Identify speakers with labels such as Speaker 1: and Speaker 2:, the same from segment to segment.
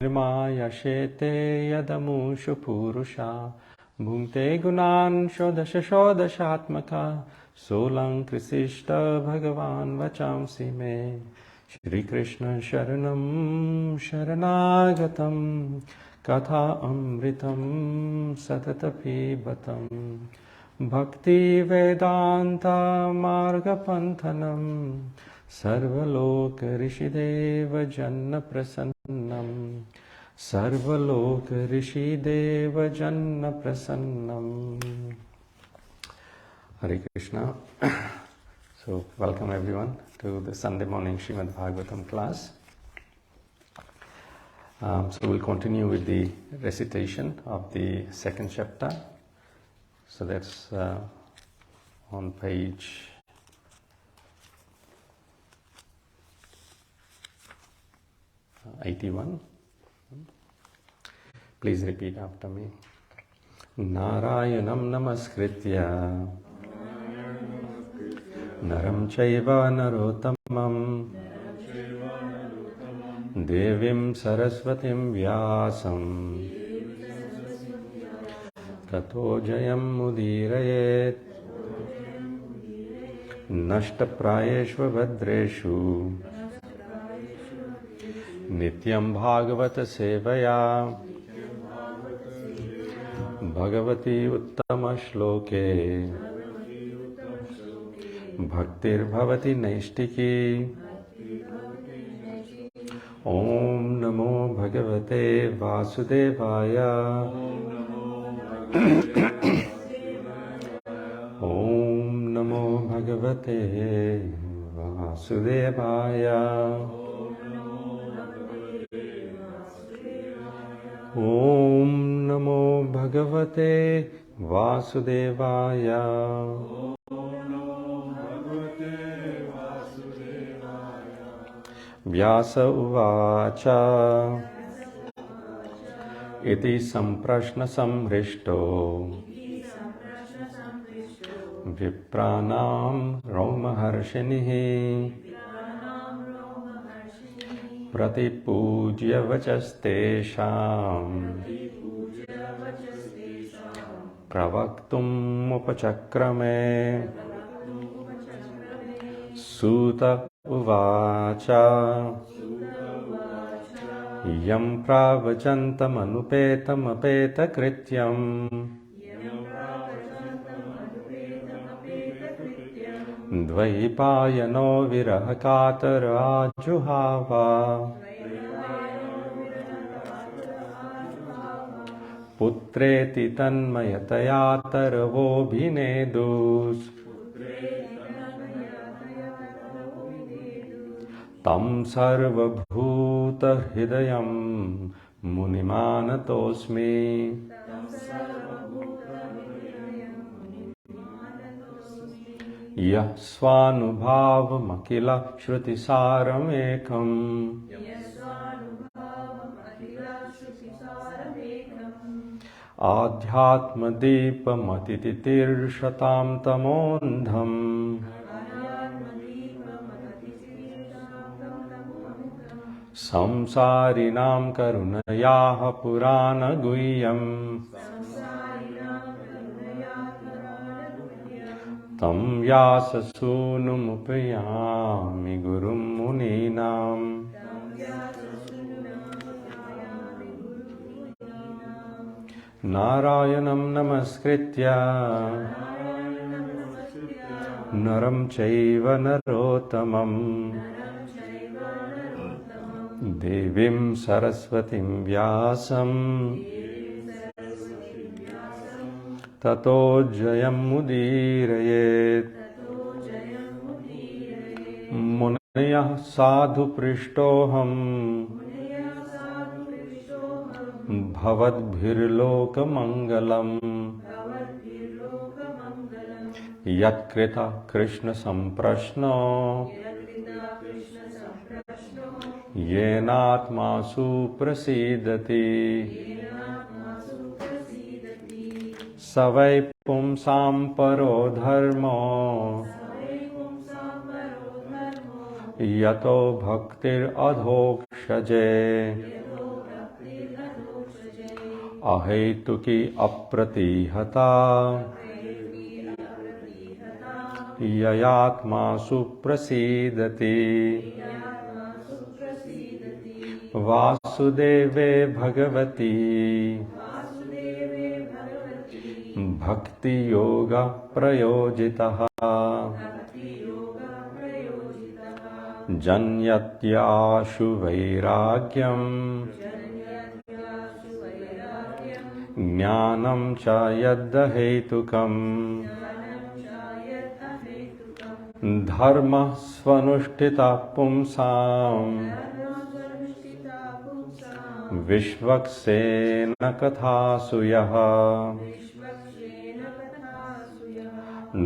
Speaker 1: निर्मायशेते यदमुषु पूरुषा भुङ्क्ते गुणान् षोडश षोडशात्मका सोऽलङ्कृशिष्ट भगवान् वचांसि मे श्रीकृष्ण शरणं शरणागतं कथा अमृतं सततपिबतं Bhaktivedanta मार्गपन्थनं सर्वलोकऋषिदेव जन्मप्रसन्नं सर्वलोकऋषिदेव जन्मप्रसन्नम्. Hare Krishna. So welcome everyone to the Sunday morning Srimad Bhagavatam class. So we'll continue with the recitation of the second chapter. So that's on page 81. Please repeat after me. Narayanam namaskritya naram chaiva narottamam devim saraswatim vyasam tato jayam mudirayet nashtaprayeshva bhadreshu nityam bhagavata sevaya Bhagavati uttama shloke bhaktir bhavati naistiki. Om namo bhagavate vasudevaya. Om namo bhagavate vasudevaya. Om namo bhagavate vasudevaya. Vyasa uvacha iti samprashna samhrishto vipranam romaharshinihi pratipujya vachastesham pravaktum upachakrame. Suta uvacha yam pravachantam anupetam apeta krityam dvaipayano virahakatara ajuhava putreti tanmayataya tarvobhinedus tam sarvabhuta hridayam munimanatosmi. Yah svanubhavamakila shrutisāramekam ādhyātmadīpamatititirṣatam tamondham samsārinām karunayāha purāna guhyam tam yāsasunumupayāmi gurum munīnām. Narayanam namaskritya naram chaiva narottamam devim saraswatim vyasam tato jayam mudirayet. Munayah sadhu prishtoham bhavadbhirloka mangalam yatkrita krishna samprashno yenatmasu prasidati. Savai pumsam paro dharmo yato bhaktir adhokshaje अहेतुकी अप्रतिहता ययात्मासु प्रसीदति वासुदेवे Bhagwati भक्ति योग प्रयोजितः जन्यत्याशु वैराग्यम ज्ञानं च यद्हेतुकम् धर्मः स्वनुष्ठितः पुंसाम् विश्वक्सेन कथासु यः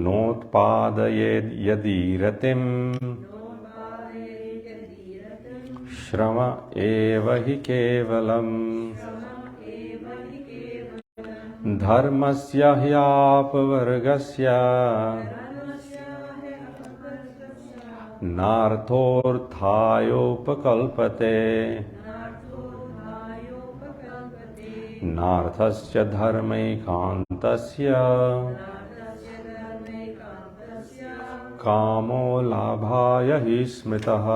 Speaker 1: नोत्पादयेद् यदीरतिम् श्रम एव हि केवलम् धर्मस्य ह्यापवर्गस्य नार्थोऽर्थायोपकल्पते नार्थस्य धर्मैकान्तस्य कामो लाभाय हि स्मृतः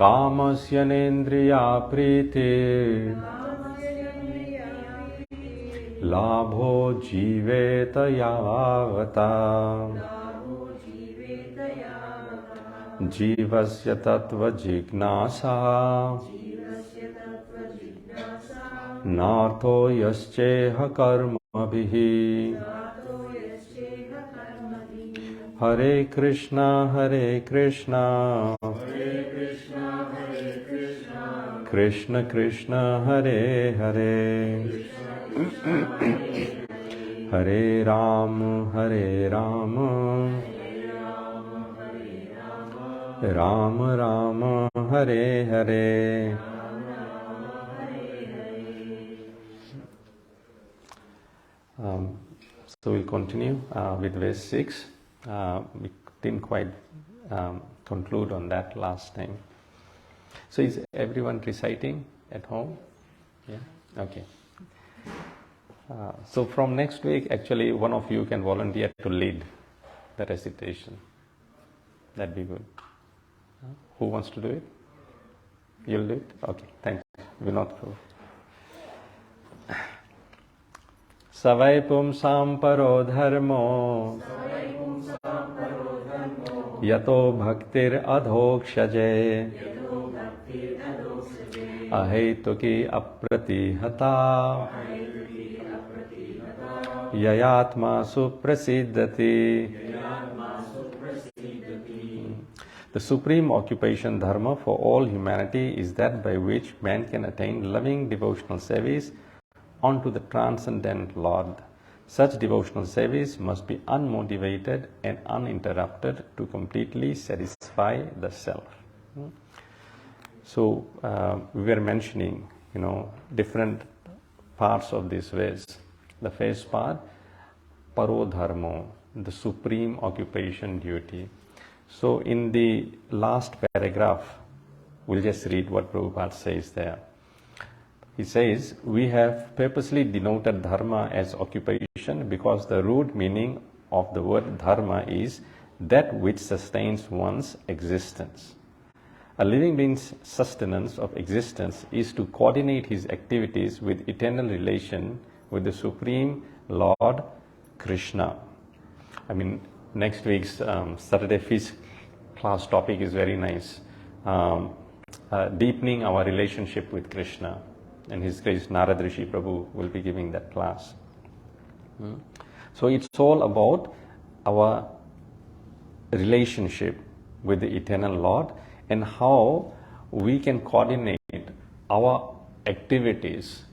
Speaker 1: कामस्य नेन्द्रिया प्रीतिर् लाभो जीवेत यावता जीवस्य तत्त्वजिज्ञासा नार्थो यश्चेह कर्मभिः हरे Krishna Krishna Krishna Hare Hare Hare Ram Ram Ram Hare Hare So we'll continue with verse 6. We didn't quite conclude on that last time. So is everyone reciting at home? Yeah? Okay. So from next week, actually, one of you can volunteer to lead the recitation. That'd be good. Who wants to do it? You'll do it? Okay, thanks. Vinod Prabhu. Savai pumsam paro dharmo yato bhaktir adhokshaje ahetuki apratihata yayatma suprasiddhati. The supreme occupation dharma for all humanity is that by which man can attain loving devotional service unto the transcendent Lord. Such devotional service must be unmotivated and uninterrupted to completely satisfy the self. So we were mentioning, different parts of this verse. The first part, paro dharmo, the supreme occupation duty. So in the last paragraph, we'll just read what Prabhupada says there. He says, we have purposely denoted dharma as occupation because the root meaning of the word dharma is that which sustains one's existence. A living being's sustenance of existence is to coordinate his activities with eternal relation with the Supreme Lord Krishna. Next week's Saturday Feast class topic is very nice. Deepening our relationship with Krishna. And His Grace Narad Rishi Prabhu will be giving that class. So it's all about our relationship with the Eternal Lord and how we can coordinate our activities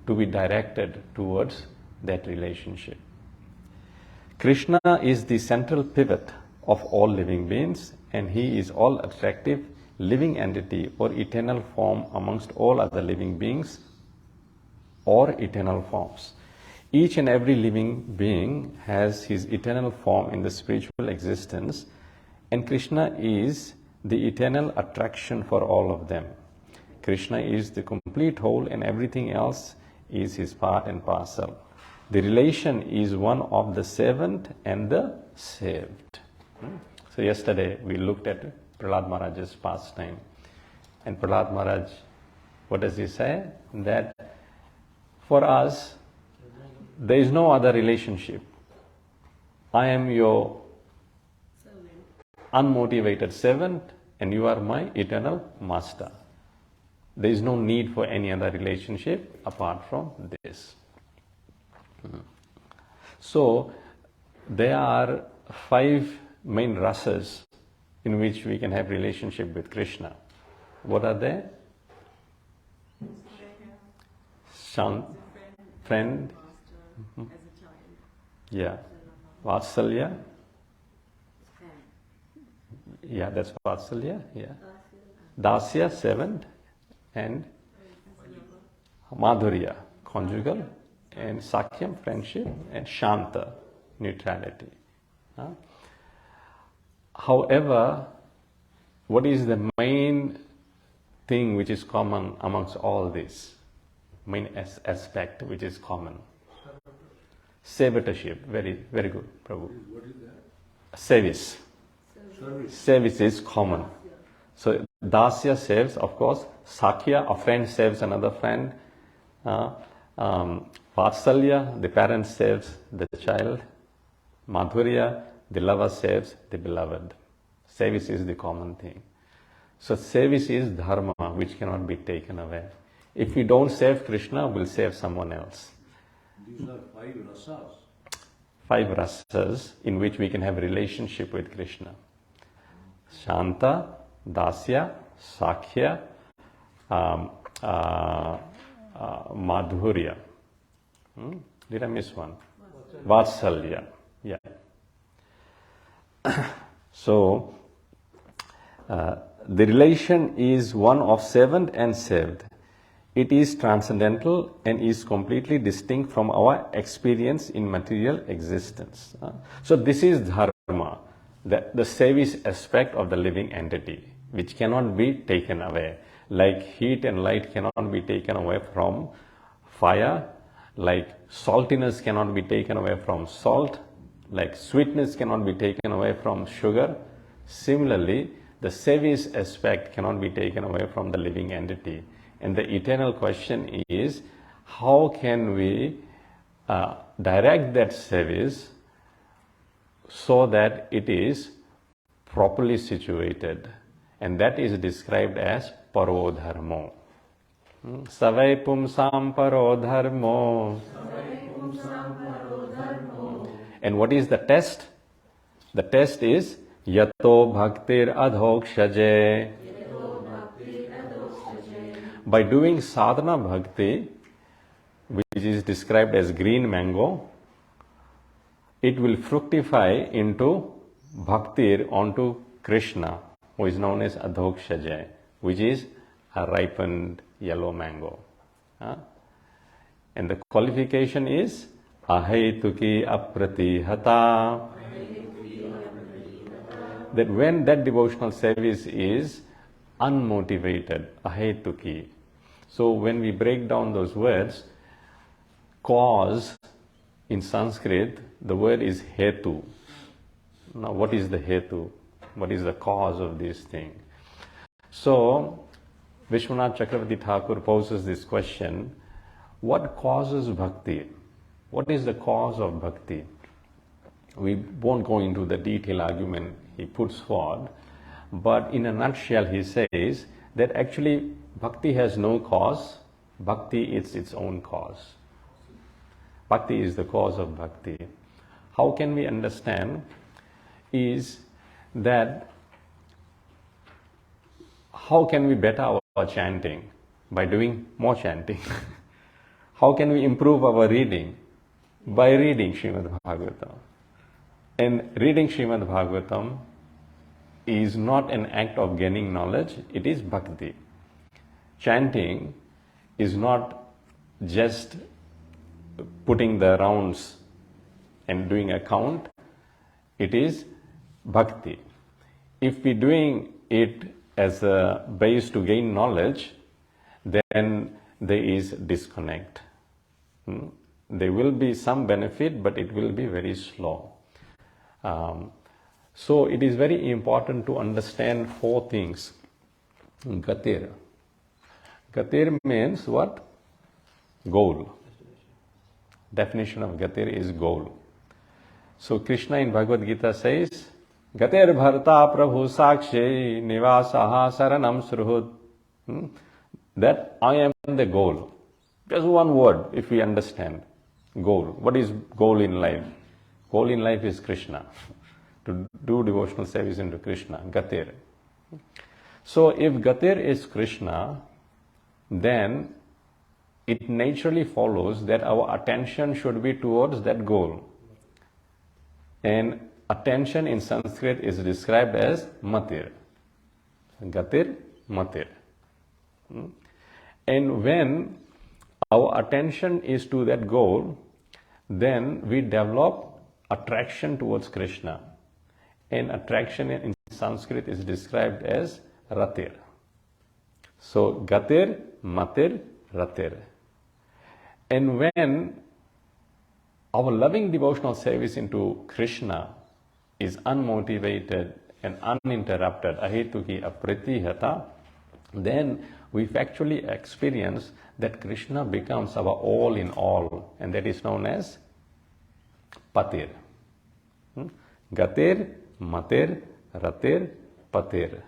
Speaker 1: to be directed towards that relationship. Krishna is the central pivot of all living beings, and He is all attractive living entity or eternal form amongst all other living beings or eternal forms. Each and every living being has his eternal form in the spiritual existence, and Krishna is the eternal attraction for all of them. Krishna is the complete whole and everything else is his part and parcel. The relation is one of the servant and the saved. So yesterday we looked at Prahlad Maharaj's pastime. And Prahlad Maharaj, what does he say? That for us, there is no other relationship. I am your unmotivated servant and you are my eternal master. There is no need for any other relationship apart from this. So, there are 5 main rasas in which we can have relationship with Krishna. What are they? Friend.
Speaker 2: As a child.
Speaker 1: Yeah. Vatsalya. Yeah, that's Vatsalya. Yeah. Dasya, servant. And Madhurya, conjugal. And Sakyam, friendship. And Shanta, neutrality. However, what is the main thing which is common amongst all this? Main aspect which is common? Servitorship. Very, very good, Prabhu.
Speaker 3: What is that?
Speaker 1: Service. Service is common. So Dasya serves, of course. Sakya, a friend serves another friend. Vatsalya, the parent serves the child. Madhurya, the lover serves the beloved. Service is the common thing. So service is dharma, which cannot be taken away. If we don't serve Krishna, we'll serve someone else.
Speaker 3: These are 5 rasas.
Speaker 1: 5 rasas in which we can have relationship with Krishna. Shanta, Dasya, Sakhya, Madhurya. Did I miss one? Vatsalya. Yeah. So, the relation is one of servant and served. It is transcendental and is completely distinct from our experience in material existence. So this is dharma, the service aspect of the living entity, which cannot be taken away. Like heat and light cannot be taken away from fire, like saltiness cannot be taken away from salt, like sweetness cannot be taken away from sugar. Similarly, the service aspect cannot be taken away from the living entity. And the eternal question is, how can we direct that service so that it is properly situated? And that is described as parodharmo. Savai pumsam parodharmo. And what is the test? The test is yato bhaktir adhokshaje. By doing sadhana bhakti, which is described as green mango, it will fructify into bhaktir onto Krishna, who is known as adhokshaje, which is a ripened yellow mango. And the qualification is ahetuki apratihata. That when that devotional service is unmotivated, ahetuki. So when we break down those words, cause in Sanskrit, the word is hetu. Now what is the hetu? What is the cause of this thing? So Vishwanath Chakravarti Thakur poses this question, what causes bhakti? What is the cause of bhakti? We won't go into the detailed argument he puts forward, but in a nutshell he says that actually bhakti has no cause, bhakti is its own cause. Bhakti is the cause of bhakti. How can we understand is that how can we better our chanting? By doing more chanting. How can we improve our reading? By reading Srimad Bhagavatam. And reading Srimad Bhagavatam is not an act of gaining knowledge, it is bhakti. Chanting is not just putting the rounds and doing a count, it is bhakti. If we're doing it as a base to gain knowledge, then there is disconnect. There will be some benefit, but it will be very slow. So it is very important to understand 4 things. Gatir. Gatir means what? Goal. Definition of Gatir is goal. So Krishna in Bhagavad Gita says, Gatir bharta prabhu sakshe nivasaha saranam sruhud. That I am the goal. Just one word, if we understand. Goal. What is goal in life? Goal in life is Krishna. To do devotional service into Krishna. Gatir. So if Gatir is Krishna, then it naturally follows that our attention should be towards that goal. And attention in Sanskrit is described as matir. Gatir, matir. And when our attention is to that goal, then we develop attraction towards Krishna. And attraction in Sanskrit is described as ratir. So gatir, matir, ratir. And when our loving devotional service into Krishna is unmotivated and uninterrupted, ahetuki apritihata, then we actually experience that Krishna becomes our all in all, and that is known as patir. Gatir, matir, ratir, patir.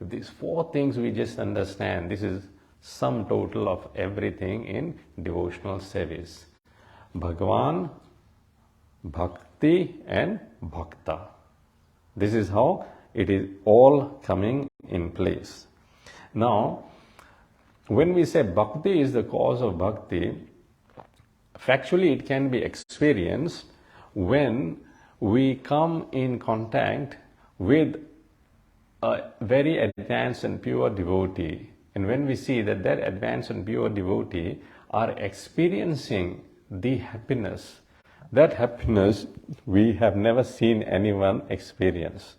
Speaker 1: If these 4 things we just understand, this is sum total of everything in devotional service. Bhagavan, bhakti and bhakta. This is how it is all coming in place. Now, when we say bhakti is the cause of bhakti, factually it can be experienced when we come in contact with a very advanced and pure devotee. And when we see that that advanced and pure devotee are experiencing the happiness, that happiness we have never seen anyone experience.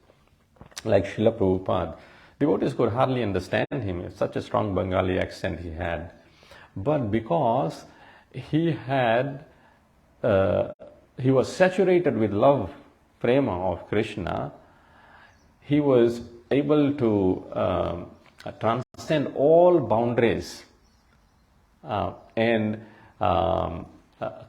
Speaker 1: Like Srila Prabhupada, devotees could hardly understand him. It's such a strong Bengali accent he had. But because he was saturated with love, prema of Krishna, he was able to transcend all boundaries and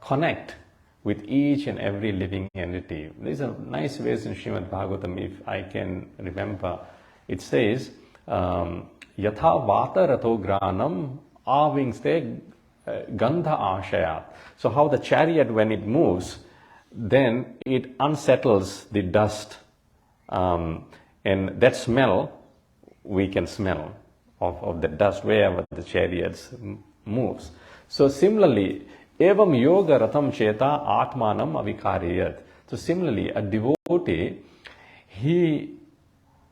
Speaker 1: connect with each and every living entity. There's a nice verse in Srimad Bhagavatam, if I can remember. It says, Yatha vata rato granam avingste gandha ashayat. So how the chariot, when it moves, then it unsettles the dust. And that smell, we can smell of the dust wherever the chariots moves. So similarly, evam yoga ratam cheta atmanam avikariyat. So similarly, a devotee, he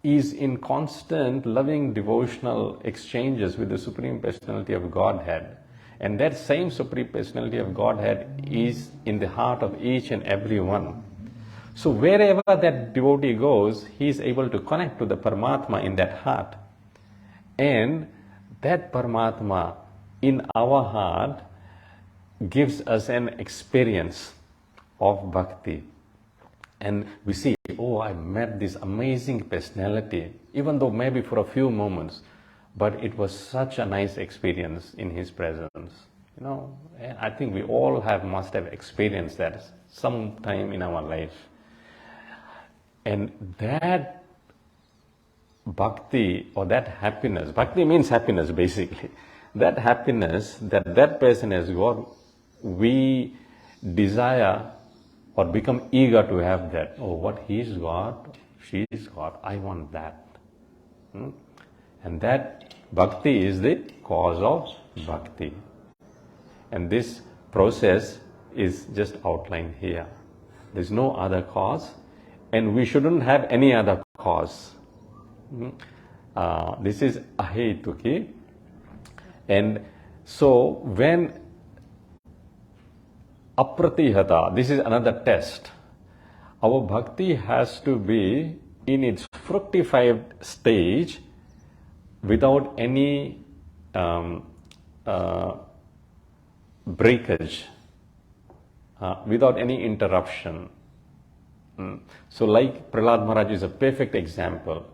Speaker 1: is in constant loving devotional exchanges with the Supreme Personality of Godhead. And that same Supreme Personality of Godhead is in the heart of each and every one. So wherever that devotee goes, he is able to connect to the Paramatma in that heart. And that Paramatma in our heart gives us an experience of bhakti. And we see, oh, I met this amazing personality, even though maybe for a few moments, but it was such a nice experience in his presence. You know, and I think we all must have experienced that sometime in our life. And that bhakti or that happiness, bhakti means happiness basically, that happiness that person has got, we desire or become eager to have that. Oh, what he's got, she's got, I want that. And that bhakti is the cause of bhakti. And this process is just outlined here. There's no other cause, and we shouldn't have any other cause. This is ahetuki. And so when apratihata, this is another test. Our bhakti has to be in its fructified stage without any breakage, without any interruption. So like Prahlad Maharaj is a perfect example.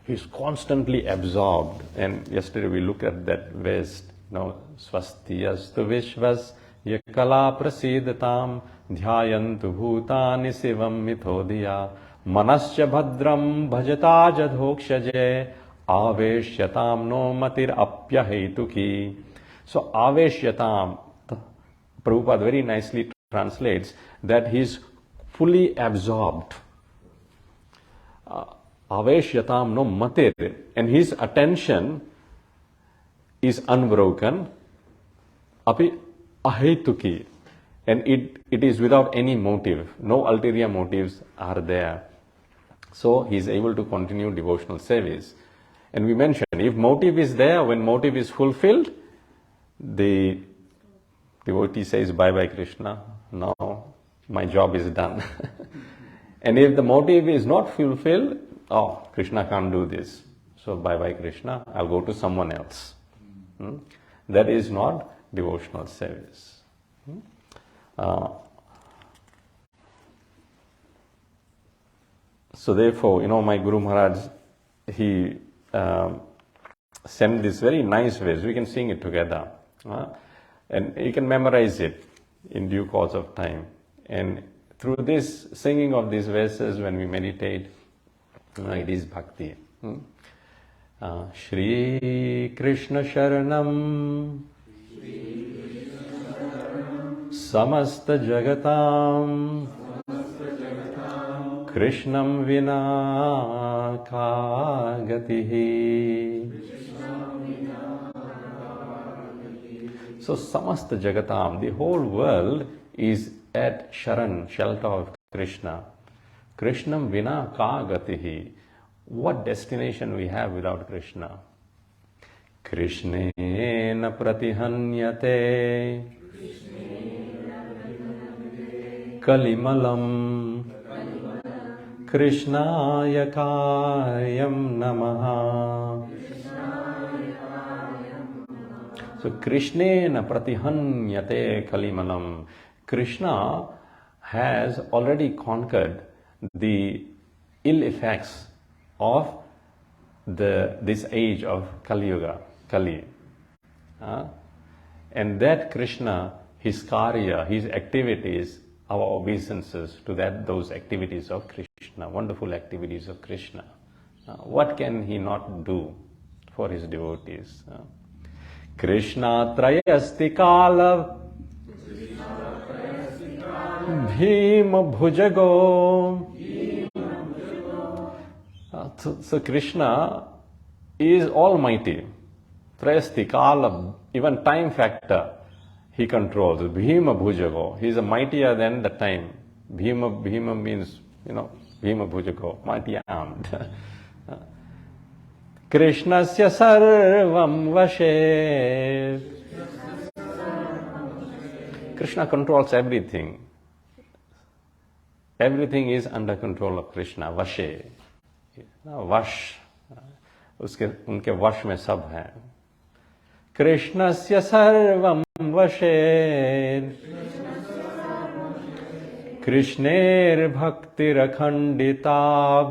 Speaker 1: He's constantly absorbed. And yesterday we looked at that verse, Swasti astu vishvas yakala prasidatam dhyayantu bhutani sivam mithodhiya manasya bhadram bhajata jadhokshaje aveshyatam no matir apyahetuki. So aveshyatam, Prabhupada very nicely translates that he's fully absorbed. Aveshyatam no matir, and his attention is unbroken. Api ahetuki, and it is without any motive. No ulterior motives are there. So he is able to continue devotional service. And we mentioned, if motive is there, when motive is fulfilled, the devotee says, bye-bye Krishna, now my job is done. And if the motive is not fulfilled, Krishna can't do this, so bye-bye Krishna, I'll go to someone else. That is not devotional service. So therefore, my Guru Maharaj, he sent this very nice verse. We can sing it together. And you can memorize it in due course of time. And through this singing of these verses, when we meditate, it is bhakti. Shri Krishna Sharanam Samasta Jagatam Krishnam Vina Ka Gatihi. So Samasta Jagatam, the whole world is at Sharan, shelter of Krishna. Krishnam Vina Ka Gatihi. What destination we have without Krishna? Krishnena pratihanyate Kalimalam Krishnaya Karyam Namaha. So Krishnena pratihanyate Kalimalam. Krishna has already conquered the ill effects of this age of Kali Yuga, Kali. And that Krishna, his karya, his activities, our obeisances to those activities of Krishna, wonderful activities of Krishna. What can he not do for his devotees? Krishna trayasti kala bhima bhujago. So Krishna is almighty. Trayasti kala, even time factor, he controls. Bhima bhujago. He is mightier than the time. Bhima means, Bhima bhujago, mighty armed. Krishnasya sarvam vashe. Krishna controls everything. Everything is under control of Krishna, vashe. वश, उनके वश में सब है. कृष्णस्य सर्वं वशे कृष्णेर्भक्तिरखण्डिता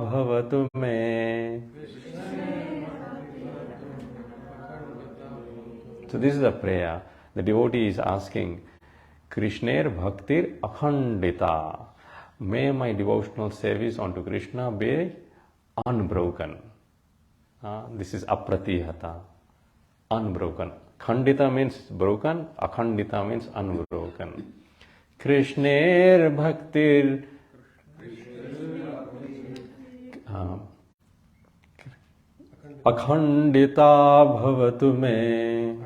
Speaker 1: भवतु मे. So this is a prayer. The devotee is asking, Krishner bhaktir akhandita. May my devotional service unto Krishna be unbroken. This is apratihata, unbroken. Khandita means broken, akhandita means unbroken. Krishner bhaktir akhandita bhavatu me.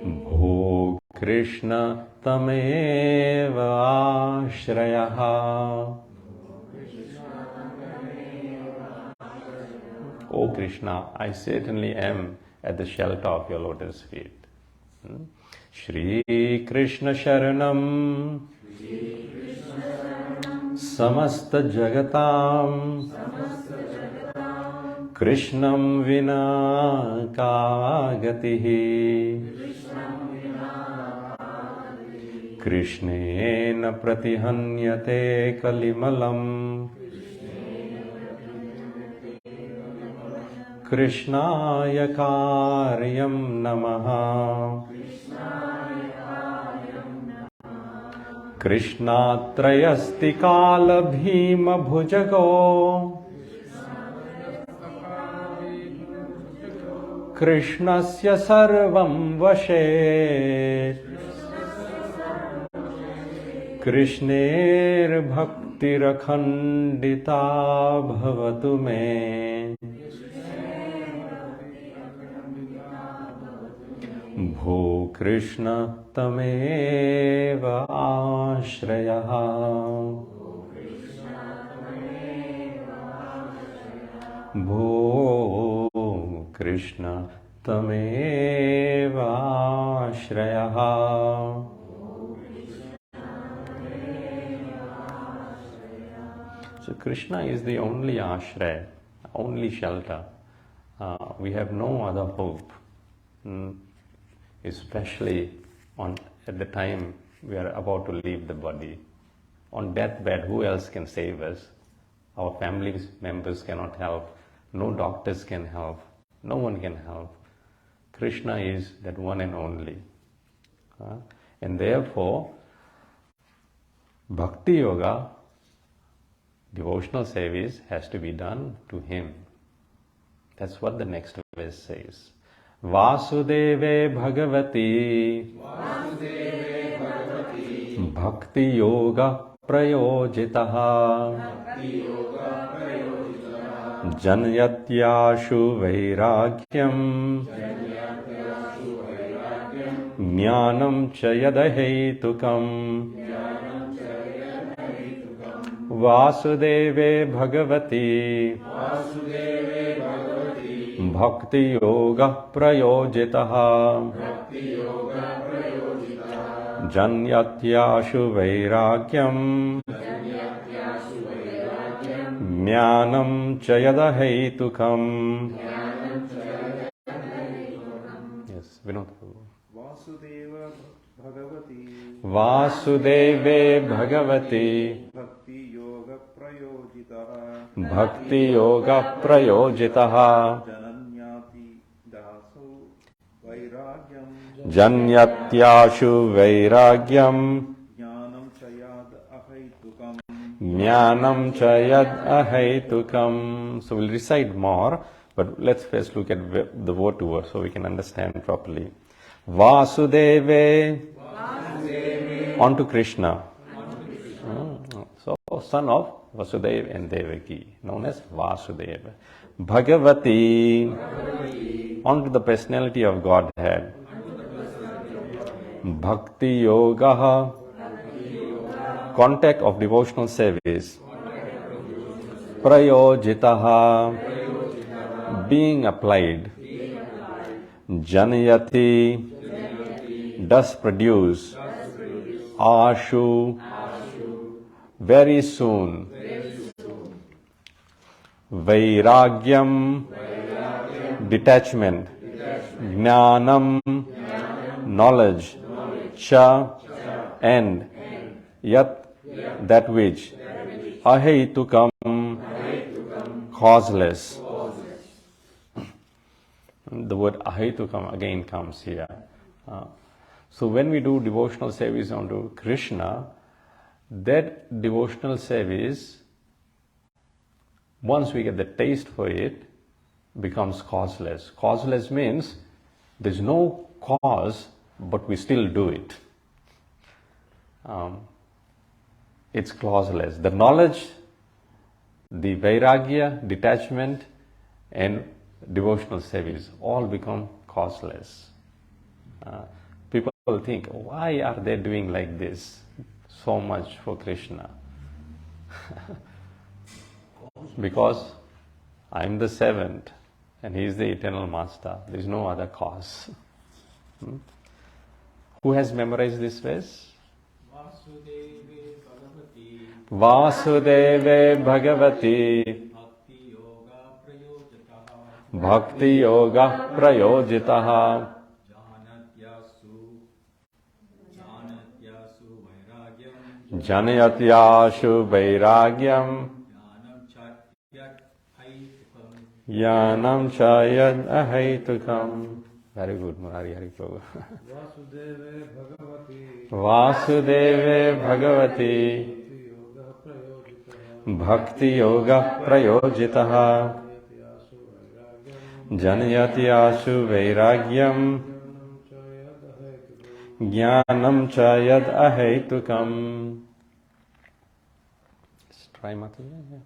Speaker 1: Bho Krishna tameva ashrayaha. O Krishna, I certainly am at the shelter of your lotus feet. Shri Krishna Sharanam Samasta Jagatam Krishnam vina ka gatihi. Krishnena pratihanyate kalimalam. Krishnaya karyam namaha. Krishnatrayasti kala bhima bhujago. Krishnasya sarvam vashe. Krishner bhakti rakhandita bhavatu me. Bho Krishna tameva ashrayaha. Bho Krishna tameva ashrayaha. So Krishna is the only ashraya, only shelter. We have no other hope. Especially at the time we are about to leave the body. On deathbed, who else can save us? Our family members cannot help. No doctors can help. No one can help. Krishna is that one and only. And therefore, Bhakti Yoga, devotional service, has to be done to Him. That's what the next verse says. Vasudeve Bhagavati Bhakti Yoga Prayojitaha Janyatyashu Vairagyam Jnanam Chayadahetukam Vasudeve Bhagavati Bhakti Yoga Prayojitaha Janyatyashu Vairagyam Jnanam Chayadahetukam. Yes, Vinod.
Speaker 2: Vasudeva Bhagavati
Speaker 1: Vasudeve Bhagavati
Speaker 2: Bhakti Yoga Prayojitaha
Speaker 1: Bhakti Yoga Prayojitaha Janyatyashu Vairagyam
Speaker 2: Jnanam Chayad Ahaitukam.
Speaker 1: Jnanam Chayad Ahaitukam. So we'll recite more, but let's first look at the word to word so we can understand properly. Vasudeve, on to Krishna. So son of Vasudeva and Devaki, known as Vasudeva. Bhagavati, on to the personality of Godhead. Bhakti Yoga, contact of devotional service. Prayojitaha, being applied. Janayati, does produce. Ashu, very soon. Vairagyam, detachment. Jnanam, knowledge. Cha, and. Yat, that which. Ahaitukam, causeless. The word ahaitukam again comes here. So when we do devotional service onto Krishna, that devotional service, once we get the taste for it, becomes causeless. Causeless means there's no cause, but we still do it. It's causeless. The knowledge, the vairagya, detachment, and devotional service all become causeless. People think, why are they doing like this? So much for Krishna. Because I'm the seventh and he is the eternal master. There is no other cause. Who has memorized this verse?
Speaker 3: Vasudeve Bhagavati
Speaker 1: Vasudeve Bhagavati
Speaker 3: Bhakti Yoga Prayojitaha
Speaker 1: Bhakti Yoga Prayojitaha. Janayatyashu Vairagyam. Yanam Chayad Ahaitukam. Very good, Murari Hari Prabhu. Vasudeve Bhagavati. Bhakti Yoga Prayojitaha. Janayatyashu Vairagyam. Jnanam Chayad Ahaitukam. Let's try Mataji.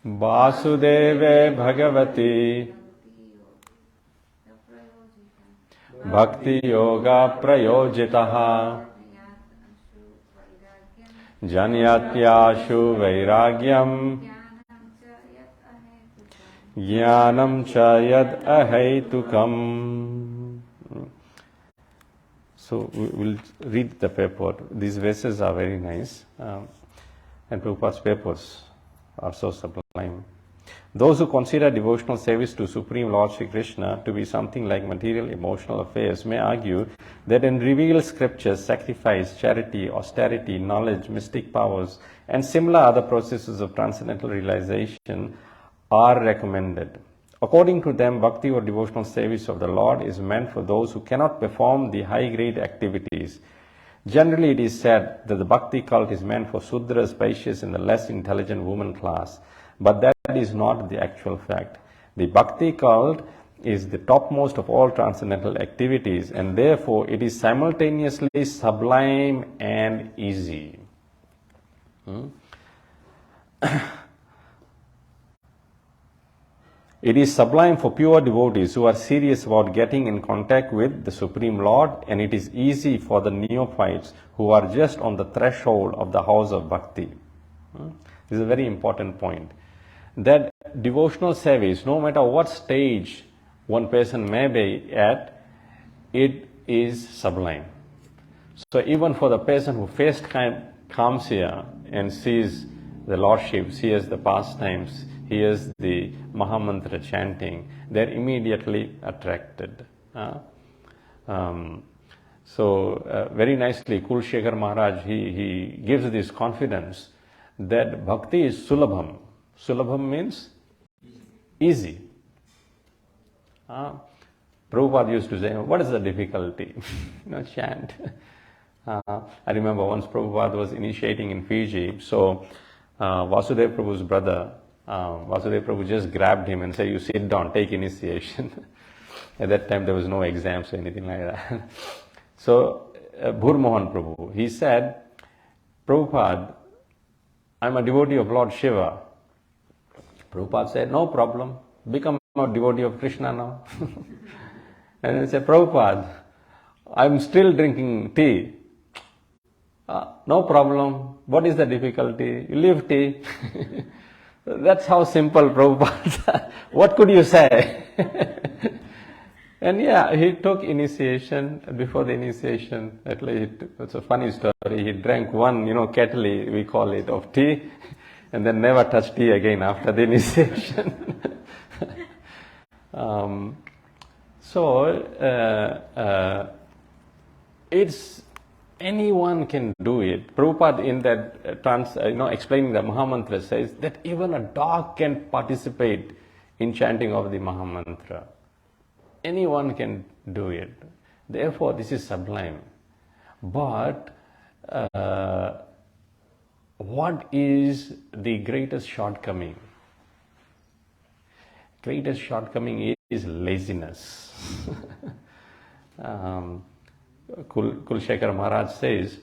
Speaker 1: Vasudeve Bhagavati. Bhakti Yoga Prayojitaha. Janayatyashu Vairagyam. Jnanam Chayad Ahaitukam. So we will read the purport. These verses are very nice, and Prabhupada's purports are so sublime. Those who consider devotional service to Supreme Lord Sri Krishna to be something like material emotional affairs may argue that in revealed scriptures, sacrifice, charity, austerity, knowledge, mystic powers, and similar other processes of transcendental realization are recommended. According to them, bhakti or devotional service of the Lord is meant for those who cannot perform the high-grade activities. Generally, it is said that the bhakti cult is meant for Sudras, Vaishyas, and the less intelligent woman class. But that is not the actual fact. The bhakti cult is the topmost of all transcendental activities, and therefore it is simultaneously sublime and easy. It is sublime for pure devotees who are serious about getting in contact with the Supreme Lord, and it is easy for the neophytes who are just on the threshold of the house of bhakti. This is a very important point. That devotional service, no matter what stage one person may be at, it is sublime. So even for the person who first comes here and sees the Lordship, sees the pastimes, hears the Mahamantra chanting, they're immediately attracted. Very nicely, Kulshekhar Maharaj, he gives this confidence that bhakti is sulabham. Sulabham means easy. Prabhupada used to say, what is the difficulty? Chant. I remember once Prabhupada was initiating in Fiji, so Vasudeva Prabhu's brother, Vasudeva Prabhu just grabbed him and said, you sit down, take initiation. At that time there was no exams or anything like that. So Bhur Mohan Prabhu, he said, Prabhupada, I'm a devotee of Lord Shiva. Prabhupada said, no problem, become a devotee of Krishna now. And he said, Prabhupada, I'm still drinking tea. No problem, what is the difficulty? You leave tea. That's how simple Prabhupada. What could you say? And yeah, he took initiation. Before the initiation, at least it's a funny story. He drank one, kettle, we call it, of tea, and then never touched tea again after the initiation. It's anyone can do it. Prabhupada in that explaining the Mahamantra says that even a dog can participate in chanting of the Mahamantra. Anyone can do it. Therefore, this is sublime. But what is the greatest shortcoming? Greatest shortcoming is laziness. Kulshekhar Maharaj says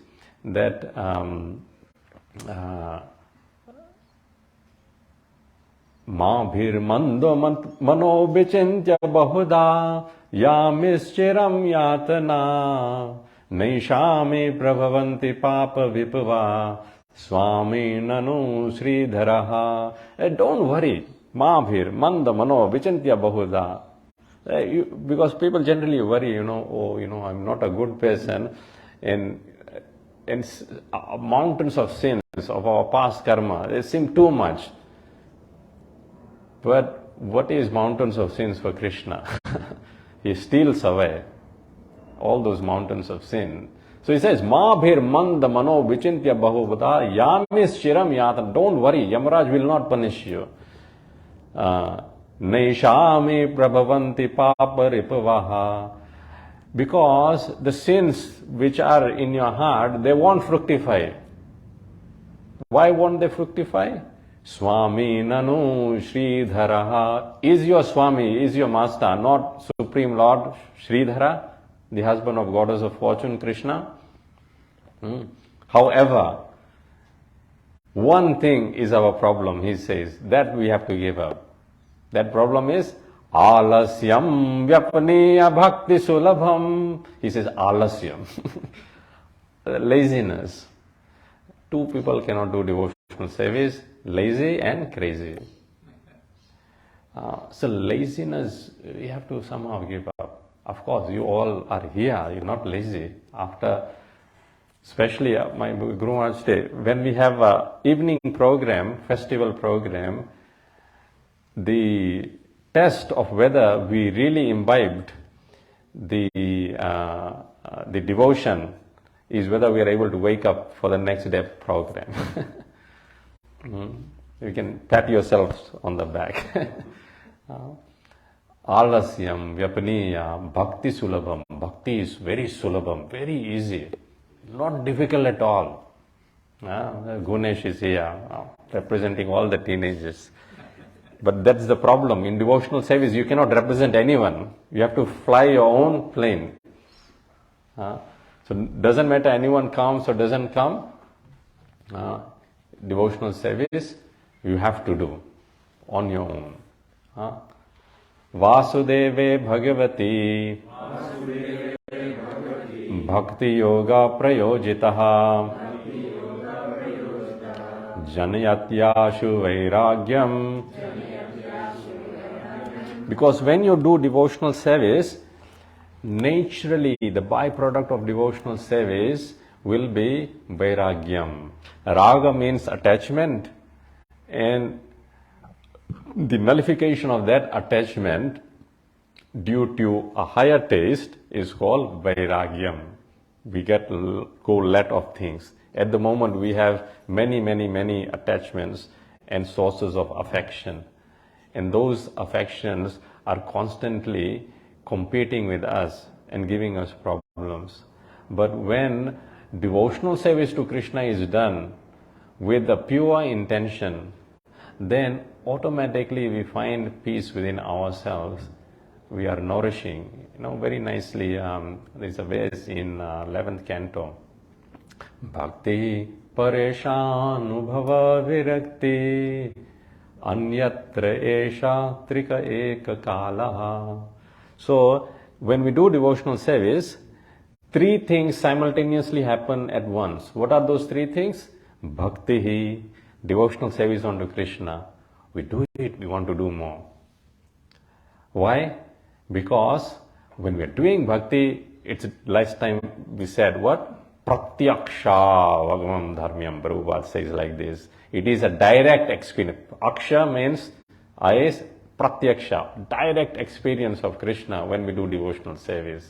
Speaker 1: that Mabhir mando mano vichintya bahuda yamischiram yatana naishame prabhavanti papa vipava swami nanu sridharaha. Don't worry. Mabhir mando mano vichintya bahuda. Because people generally worry, I'm not a good person, and mountains of sins of our past karma, they seem too much. But what is mountains of sins for Krishna? He steals away all those mountains of sin. So he says, Ma bhir manda mano vichintya bahubhata yamis shiram yatan. Don't worry, Yamaraj will not punish you. Naishami prabhavanti papa ripavaha. Because the sins which are in your heart, they won't fructify. Why won't they fructify? Swami nanu Sridharaha. Is your Swami, is your Master, not Supreme Lord Sridhara, the husband of Goddess of Fortune, Krishna? However, one thing is our problem, he says, that we have to give up. That problem is Alasyam Vyapaniya Bhakti Sulabham. He says Alasyam. Laziness. Two people cannot do devotional service, lazy and crazy. So laziness, we have to somehow give up. Of course, you all are here, you're not lazy. After, especially my Guru Maharaj day, when we have an evening program, festival program, the test of whether we really imbibed the devotion is whether we are able to wake up for the next day program. You can pat yourselves on the back. Alasyam, Vyapaniya, Bhakti Sulabham. Bhakti is very sulabham, very easy, not difficult at all. Gunesh is here, representing all the teenagers. But that's the problem. In devotional service, you cannot represent anyone. You have to fly your own plane. So doesn't matter anyone comes or doesn't come. Devotional service, you have to do on your own. Vasudeve Bhagavati Bhakti Yoga Prayojitaha Janayatyashu Vairagyam. Because when you do devotional service, naturally the byproduct of devotional service will be Vairagyam. Raga means attachment, and the nullification of that attachment due to a higher taste is called Vairagyam. We go let of things. At the moment we have many attachments and sources of affection. And those affections are constantly competing with us and giving us problems. But when devotional service to Krishna is done with a pure intention, then automatically we find peace within ourselves. We are nourishing, very nicely. There's a verse in 11th canto. Bhakti pareshanubhava virakti anyatra esha trika eka kalaha. So, when we do devotional service, three things simultaneously happen at once. What are those three things? Bhakti, devotional service unto Krishna. We do it, we want to do more. Why? Because when we are doing bhakti, it's last time we said what? Pratyaksha Bhagavam Dharmyam. Prabhupada says like this. It is a direct experience. Aksha means eyes, pratyaksha, direct experience of Krishna when we do devotional service.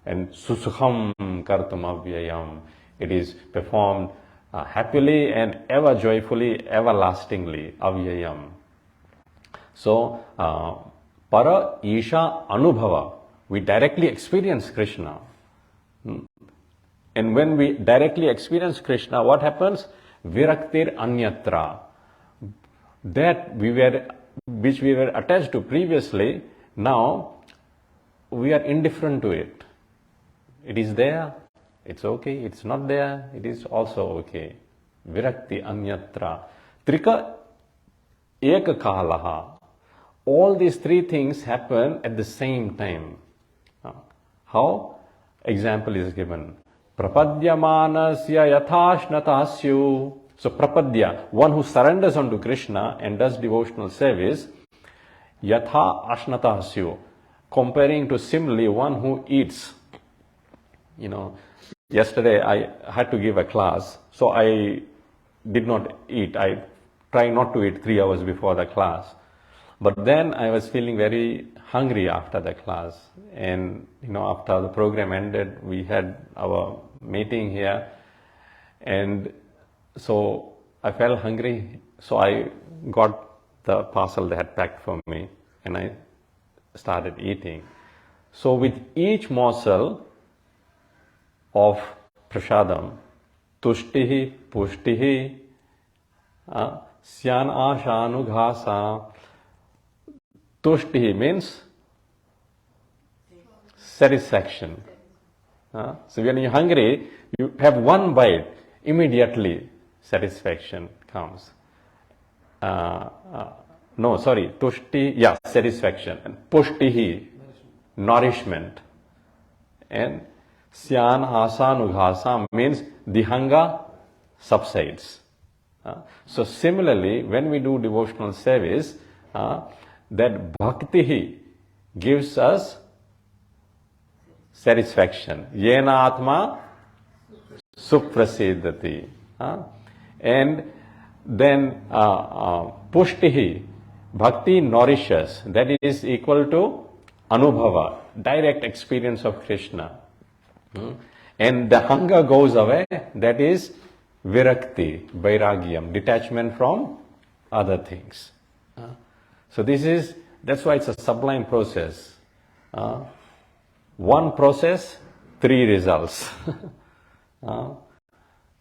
Speaker 1: And susukham kartum avyayam. It is performed happily and ever joyfully, everlastingly, avyayam. So, para isha anubhava, we directly experience Krishna. And when we directly experience Krishna, what happens? Viraktir anyatra. That which we were attached to previously, now we are indifferent to it. It is there, it's okay. It's not there, it is also okay. Virakti anyatra. Trika eka kalaha. All these three things happen at the same time. How? Example is given. Prapadyamanasya yathashnatasyu. So prapadya, one who surrenders unto Krishna and does devotional service, yatha ashnatasyu, comparing to similarly one who eats. Yesterday I had to give a class, so I did not eat. I try not to eat 3 hours before the class. But then I was feeling very hungry after the class. And, after the program ended, we had our meeting here. And so I felt hungry. So I got the parcel they had packed for me. And I started eating. So with each morsel of prasadam, tushtihi, pushtihi, syan ashanughasa. Tushtihi means satisfaction. So when you're hungry, you have one bite, immediately satisfaction comes. Tushti, satisfaction. And pushtihi, nourishment. And syan asanughasa means the hunger subsides. So similarly, when we do devotional service, that bhakti gives us satisfaction. Yena atma suprasiddhati. And then pushtihi, bhakti nourishes. That is equal to anubhava, direct experience of Krishna. And the hunger goes away. That is virakti, vairagyam, detachment from other things. So that's why it's a sublime process. One process, 3 results.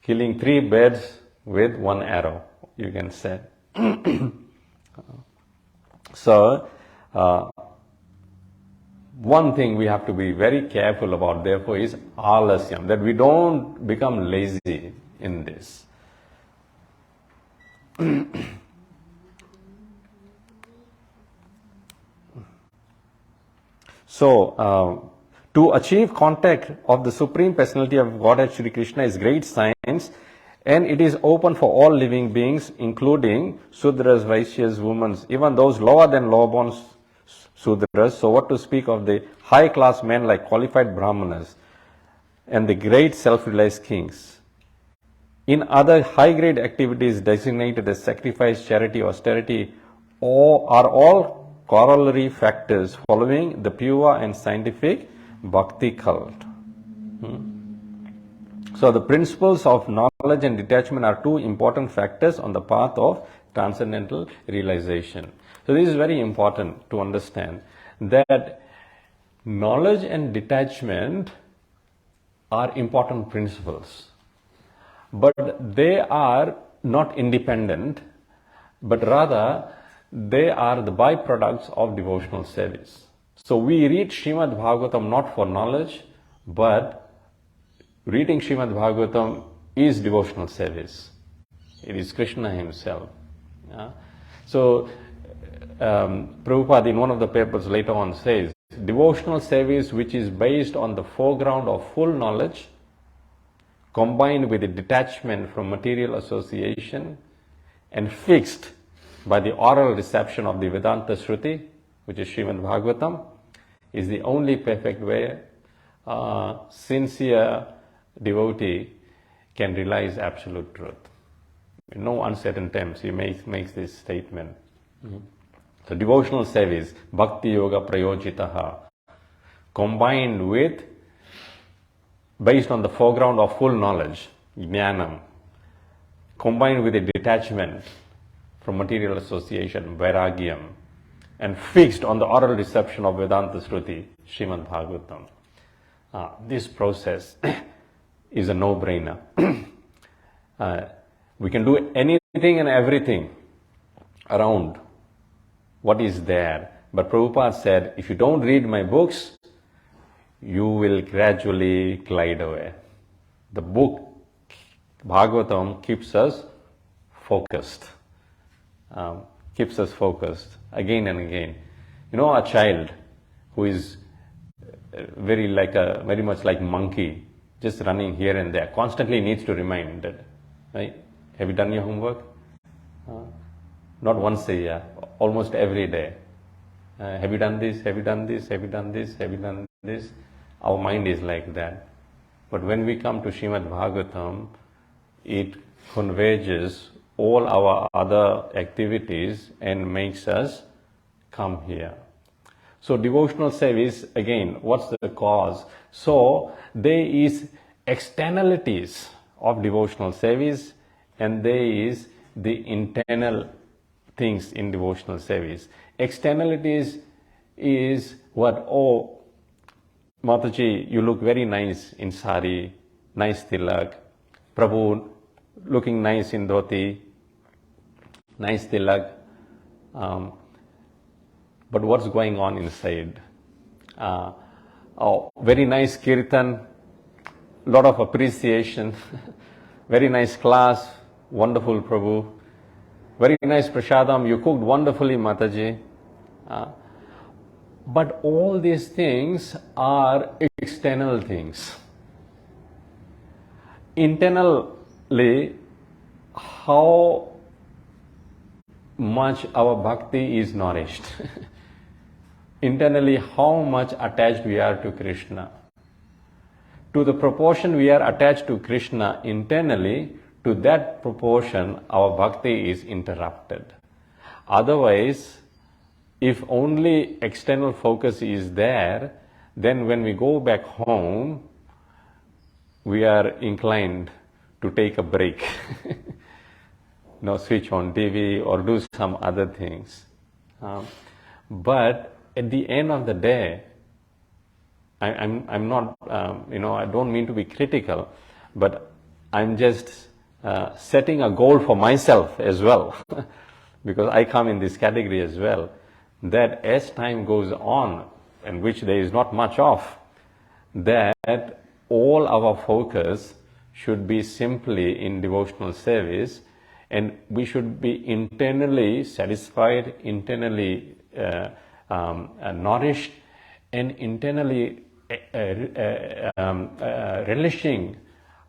Speaker 1: Killing 3 birds with 1 arrow, you can say. So, one thing we have to be very careful about, therefore, is alasyam, that we don't become lazy in this. So, to achieve contact of the Supreme Personality of Godhead Shri Krishna is great science, and it is open for all living beings, including Sudras, Vaishyas, women, even those lower than low-born Sudras. So what to speak of the high-class men like qualified Brahmanas and the great self-realized kings. In other high-grade activities designated as sacrifice, charity, austerity, are all corollary factors following the pure and scientific bhakti cult. So the principles of knowledge and detachment are 2 important factors on the path of transcendental realization. So this is very important to understand, that knowledge and detachment are important principles. But they are not independent, but rather they are the byproducts of devotional service. So we read Srimad Bhagavatam not for knowledge, but reading Srimad Bhagavatam is devotional service. It is Krishna himself. So Prabhupada in one of the papers later on says, devotional service which is based on the foreground of full knowledge, combined with a detachment from material association, and fixed by the oral reception of the Vedanta Shruti, which is Srimad Bhagavatam, is the only perfect way sincere devotee can realize absolute truth. In no uncertain terms, he makes this statement. So devotional service, bhakti yoga prayojitaha, combined with, based on the foreground of full knowledge, jnanam, combined with a detachment from material association, vairagyam, and fixed on the oral reception of Vedanta Shruti, Srimad Bhagavatam. This process is a no-brainer. We can do anything and everything around what is there. But Prabhupada said, if you don't read my books, you will gradually glide away. The book, Bhagavatam, keeps us focused. Again and again. You know, a child who is very much like monkey, just running here and there, constantly needs to remind that, right? Have you done your homework? Not once a year, almost every day. Have you done this? Have you done this? Have you done this? Have you done this? Our mind is like that. But when we come to Srimad Bhagavatam, it converges all our other activities and makes us come here. So devotional service, again, what's the cause? So there is externalities of devotional service, and there is the internal things in devotional service. Externalities is what, oh, Mataji, you look very nice in sari, nice tilak. Prabhu, looking nice in dhoti, nice tilak. But what's going on inside? Oh, very nice kirtan, lot of appreciation, very nice class, wonderful Prabhu, very nice prasadam, you cooked wonderfully Mataji. But all these things are external things. Internally, how much our bhakti is nourished. Internally, how much attached we are to Krishna. To the proportion we are attached to Krishna internally, to that proportion our bhakti is interrupted. Otherwise, if only external focus is there, then when we go back home, we are inclined to take a break. Switch on TV or do some other things. But at the end of the day, I'm not, I don't mean to be critical, but I'm just setting a goal for myself as well, because I come in this category as well, that as time goes on, and which there is not much of, that all our focus should be simply in devotional service, and we should be internally satisfied, internally nourished, and internally relishing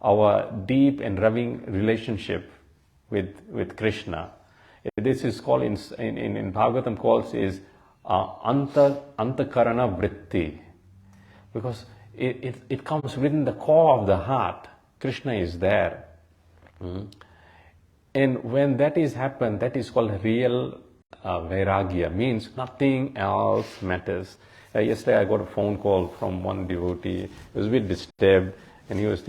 Speaker 1: our deep and loving relationship with Krishna. This is called in Bhagavatam calls is antakarana vritti, because it comes within the core of the heart. Krishna is there. And when that is happened, that is called real vairagya, means nothing else matters. Yesterday I got a phone call from one devotee. He was a bit disturbed, and he was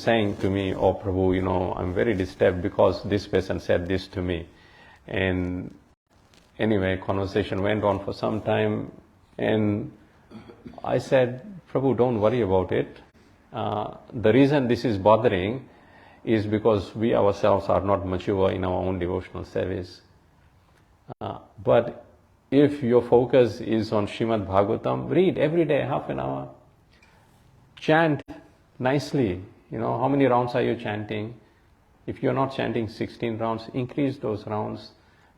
Speaker 1: saying to me, oh Prabhu, I'm very disturbed because this person said this to me. And anyway, conversation went on for some time, and I said, Prabhu, don't worry about it. The reason this is bothering is because we ourselves are not mature in our own devotional service. But if your focus is on Srimad Bhagavatam, read every day, half an hour. Chant nicely. How many rounds are you chanting? If you're not chanting 16 rounds, increase those rounds.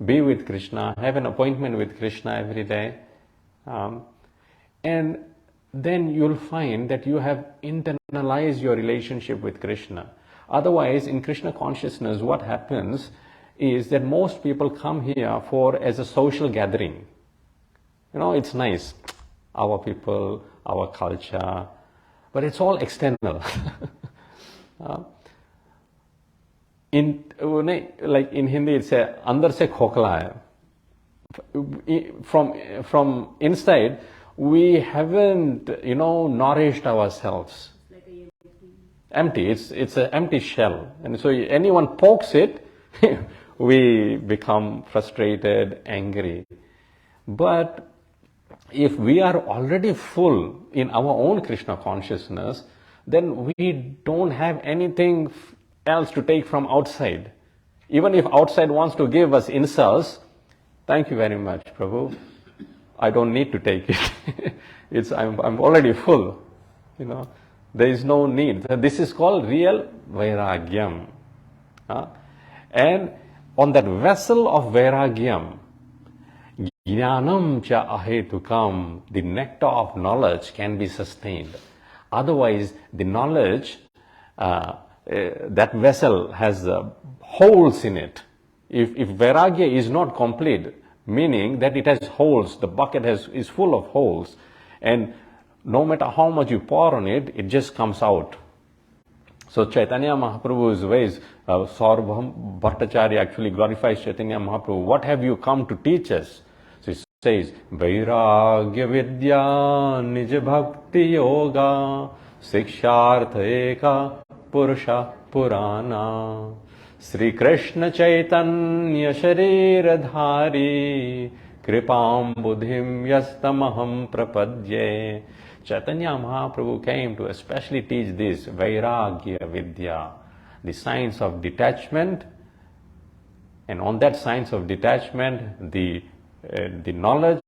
Speaker 1: Be with Krishna. Have an appointment with Krishna every day. And then you'll find that you have internalized your relationship with Krishna. Otherwise, in Krishna consciousness, what happens is that most people come here as a social gathering. It's nice, our people, our culture, but it's all external. Like in Hindi, it's andar se khokla hai. From inside, we haven't, nourished ourselves. Empty. It's an empty shell, and so anyone pokes it, we become frustrated, angry. But if we are already full in our own Krishna consciousness, then we don't have anything else to take from outside. Even if outside wants to give us insults, thank you very much, Prabhu. I don't need to take it. I'm already full. There is no need. This is called real vairagyam. And on that vessel of vairagyam, jnanam cha ahetukam, the nectar of knowledge can be sustained. Otherwise, the knowledge, that vessel has holes in it. If vairagya is not complete, meaning that it has holes, the bucket is full of holes, and no matter how much you pour on it, it just comes out. So Chaitanya Mahaprabhu's ways, Saurabham Bhattacharya actually glorifies Chaitanya Mahaprabhu. What have you come to teach us? So says, Vairagya Vidya Nija Bhakti Yoga Sikshartha Eka Purusha Purana Sri Krishna Chaitanya Sharira Dhari Kripam Buddhim Yastamaham Prapadye. Chaitanya Mahaprabhu came to especially teach this Vairagya Vidya, the science of detachment, and on that science of detachment, the knowledge,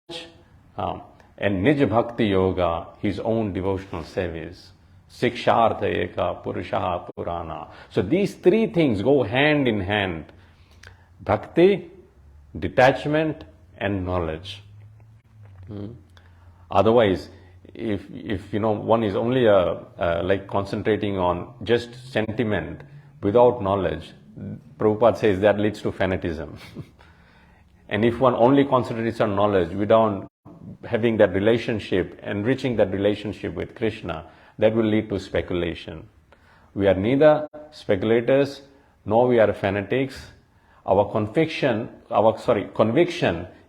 Speaker 1: and Nij Bhakti Yoga, his own devotional service. Sikshartha Eka Purusha Purana. So these three things go hand in hand. Bhakti, detachment, and knowledge. Otherwise, if one is only like concentrating on just sentiment without knowledge, Prabhupada says that leads to fanatism. And if one only concentrates on knowledge without having that relationship, enriching that relationship with Krishna, that will lead to speculation. We are neither speculators nor we are fanatics. Our conviction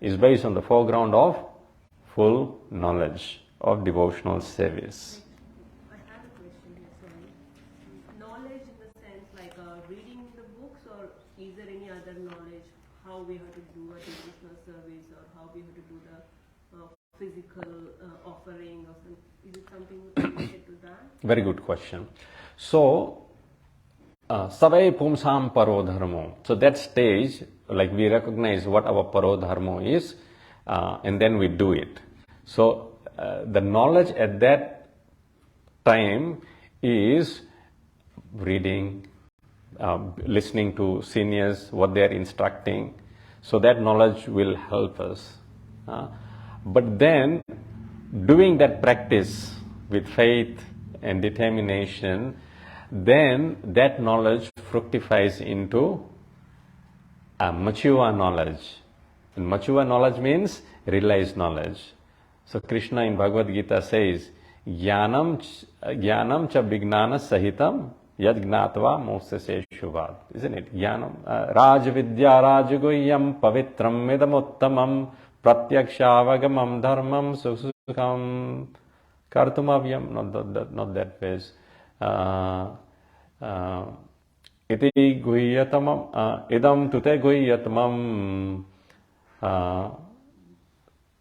Speaker 1: is based on the foreground of full knowledge of devotional service.
Speaker 4: I have a question here, sorry. Knowledge in the sense like reading the books, or is there any other knowledge how we have to do a devotional service, or how we have to do the physical offering, or something? Is it something related to that?
Speaker 1: Very good question. So, Savai Pumsam Parodharmo. So that stage, like we recognize what our Parodharmo is, and then we do it. So, the knowledge at that time is reading, listening to seniors, what they are instructing. So that knowledge will help us. But then, doing that practice with faith and determination, then that knowledge fructifies into mature knowledge. And mature knowledge means realized knowledge. So Krishna in Bhagavad Gita says, Jnanam cha vignana sahitam yad gnatva moksase shubhat. Isn't it? Jnanam Raj Vidya Rajaguhyam Pavitram Idamuttamam Pratyakshaavagamam Dharmam Sukham Kartumavyam. Not that phrase. Iti guhyatamam idam tute guhyatamam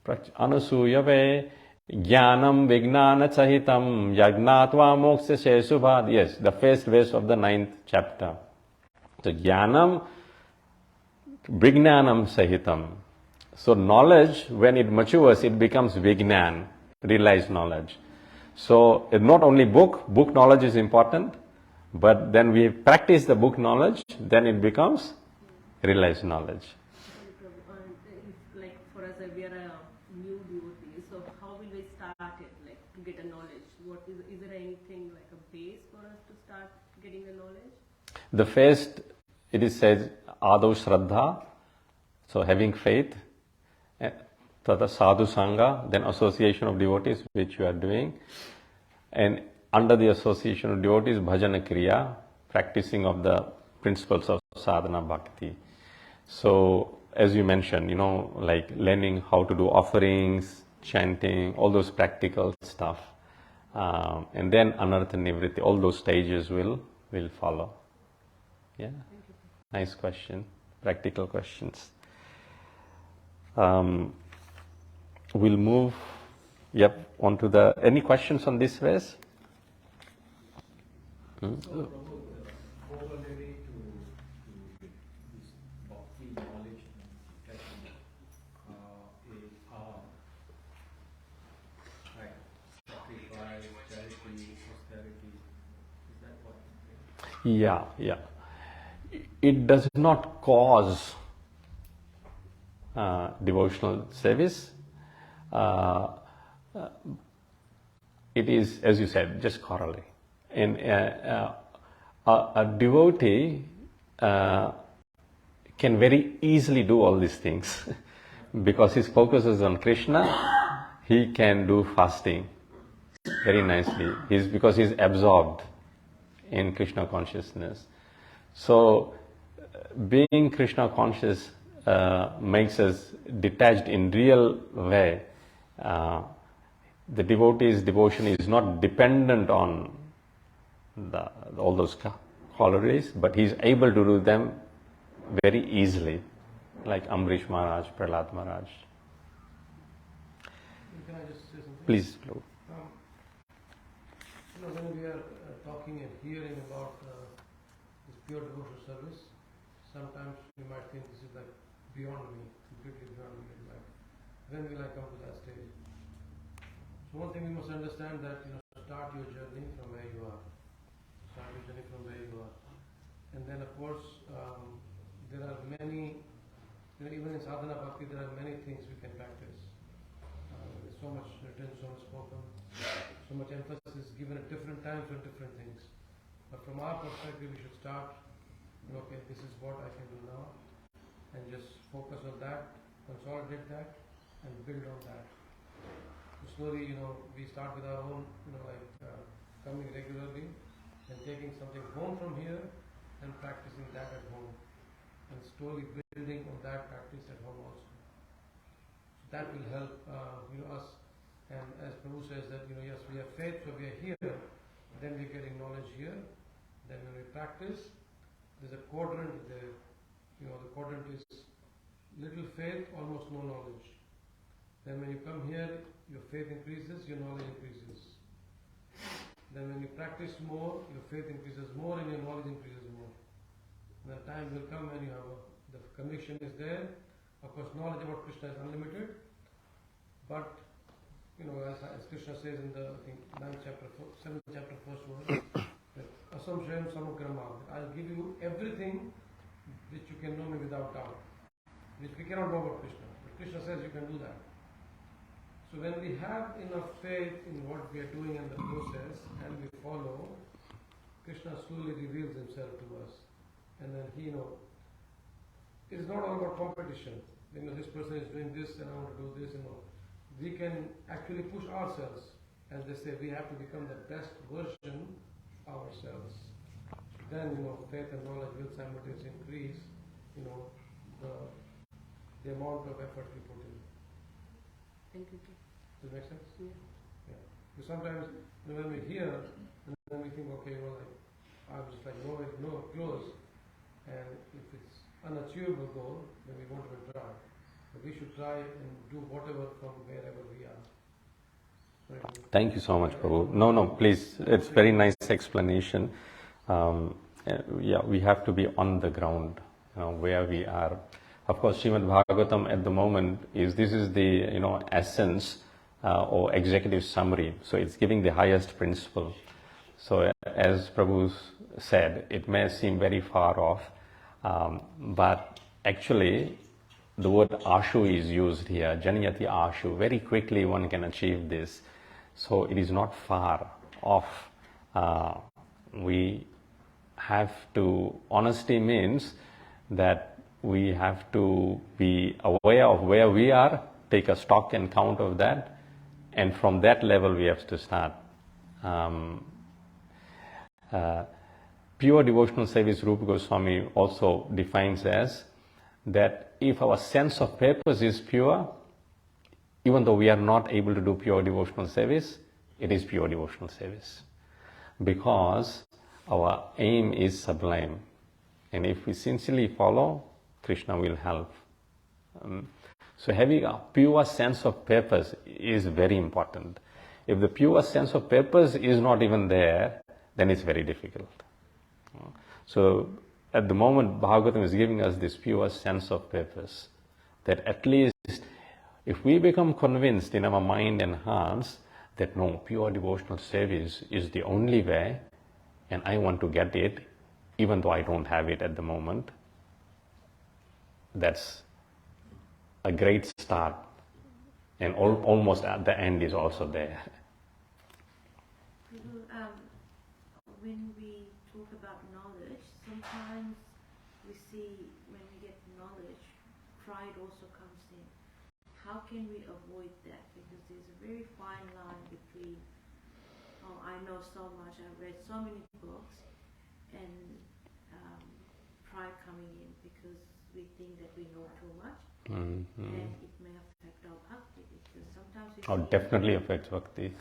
Speaker 1: Anusuyave Jnanam Vignana Sahitam Yagnatva Moksase Subhad. Yes, the first verse of the 9th chapter. So Jnanam Vignanam Sahitam. So knowledge, when it matures, it becomes Vignan, realized knowledge. So not only book knowledge is important, but then we practice the book knowledge, then it becomes realized knowledge.
Speaker 4: Like for us, we are a new devotee, so how will we start it, like to get a knowledge? What is there anything like a base for us to start getting the knowledge?
Speaker 1: The first, it is said, Ado Shraddha, so having faith, Tata Sadhu Sangha, then association of devotees, which you are doing, and under the association of devotees, Bhajana Kriya, practicing of the principles of sadhana bhakti. So, as you mentioned, like learning how to do offerings, chanting, all those practical stuff. And then anartha nivritti, all those stages will follow. Yeah, nice question, practical questions. We'll move, on to the, any questions on this verse?
Speaker 3: So, Prabhu, the corollary to this bhakti knowledge and attachment is like sacrifice, charity, austerity. Is that what?
Speaker 1: Yeah. It does not cause devotional service. It is, as you said, just corollary. And a devotee can very easily do all these things because his focus is on Krishna. He can do fasting very nicely. Because he's absorbed in Krishna consciousness. So, being Krishna conscious makes us detached in real way. The devotee's devotion is not dependent on all those qualities, but he's able to do them very easily, like Ambrish Maharaj, Prahlad Maharaj.
Speaker 5: Can I just say something?
Speaker 1: Please, Prabhu.
Speaker 5: When we are talking and hearing about this pure devotional service, sometimes we might think this is like beyond me, completely beyond me. Like, when will I come to that stage? So one thing we must understand that start your journey from where you are. Start your journey from where you are, and then of course there are many. Even in sadhana bhakti, there are many things we can practice. There's so much written, so much spoken, so much emphasis given at different times on different things. But from our perspective, we should start. Okay, this is what I can do now, and just focus on that, consolidate that, and build on that. So slowly, we start with our own, coming regularly and taking something home from here and practicing that at home, and slowly building on that practice at home also. So that will help us. And as Prabhu says that yes, we have faith, so we are here. Then we're getting knowledge here. Then when we practice, there's a quadrant there. The quadrant is little faith, almost no knowledge. Then when you come here, your faith increases, your knowledge increases. Then when you practice more, your faith increases more and your knowledge increases more. And the time will come when you have the conviction is there. Of course, knowledge about Krishna is unlimited. But, as Krishna says in the 7th chapter, 1st word, that Asamshayam Samukrama, I'll give you everything which you can know me without doubt. Which we cannot know about Krishna. But Krishna says you can do that. So when we have enough faith in what we are doing in the process and we follow, Krishna slowly reveals himself to us. And then he, it is not all about competition. This person is doing this and I want to do this. We can actually push ourselves. As they say, we have to become the best version of ourselves. Then, faith and knowledge will simultaneously increase, the amount of effort we put in.
Speaker 4: Thank you.
Speaker 5: Does that make sense?
Speaker 4: Yeah.
Speaker 5: Because sometimes when we hear, and then we think, okay, I was like no close, and if it's unachievable goal, then we won't even try. But we should try and do whatever from wherever we are. Right?
Speaker 1: Thank you so much, Prabhu. No, please. It's very nice explanation. We have to be on the ground, where we are. Of course, Srimad Bhagavatam at the moment is the essence or executive summary. So it's giving the highest principle. So as Prabhu said, it may seem very far off, but actually the word ashu is used here, janayati ashu. Very quickly one can achieve this. So it is not far off. We have to, honesty means that we have to be aware of where we are, take a stock and count of that, and from that level we have to start. Pure devotional service, Rupa Goswami also defines as that if our sense of purpose is pure, even though we are not able to do pure devotional service, it is pure devotional service. Because our aim is sublime. And if we sincerely follow, Krishna will help. So having a pure sense of purpose is very important. If the pure sense of purpose is not even there, then it's very difficult. So at the moment, Bhagavatam is giving us this pure sense of purpose, that at least if we become convinced in our mind and hearts that no, pure devotional service is the only way, and I want to get it, even though I don't have it at the moment, that's a great start, and almost at the end is also there.
Speaker 6: When we talk about knowledge, sometimes we see when we get knowledge, pride also comes in. How can we avoid that? Because there's a very fine line between, I know so much, I've read so many books, and pride coming in, because we think that we know too much,
Speaker 1: Mhm.
Speaker 6: and it may affect our bhakti, because sometimes we
Speaker 1: Oh,
Speaker 6: see,
Speaker 1: definitely affects bhakti.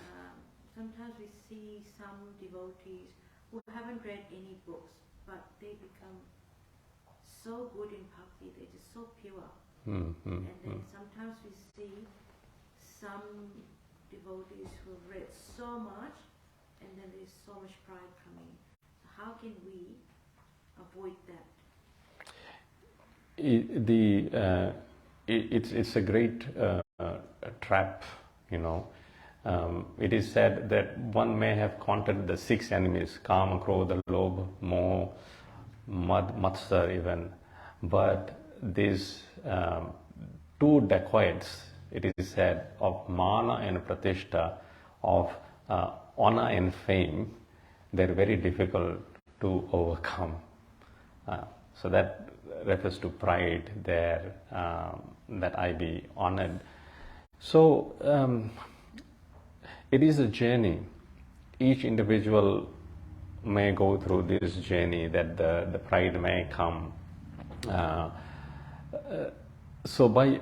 Speaker 6: sometimes we see some devotees who haven't read any books, but they become so good in bhakti, they're just so pure.
Speaker 1: Mhm.
Speaker 6: And then sometimes we see some devotees who read so much, and then there's so much pride coming. So how can we avoid that?
Speaker 1: It's a great trap, you know. It is said that one may have conquered the 6 enemies, Kama, Krodha, Lobha, Moha, Mad, Matsar even, but these 2 dacoits, it is said, of Mana and Pratishtha, of honor and fame, they're very difficult to overcome. So that refers to pride there, that I be honored. So it is a journey. Each individual may go through this journey, that the pride may come. So by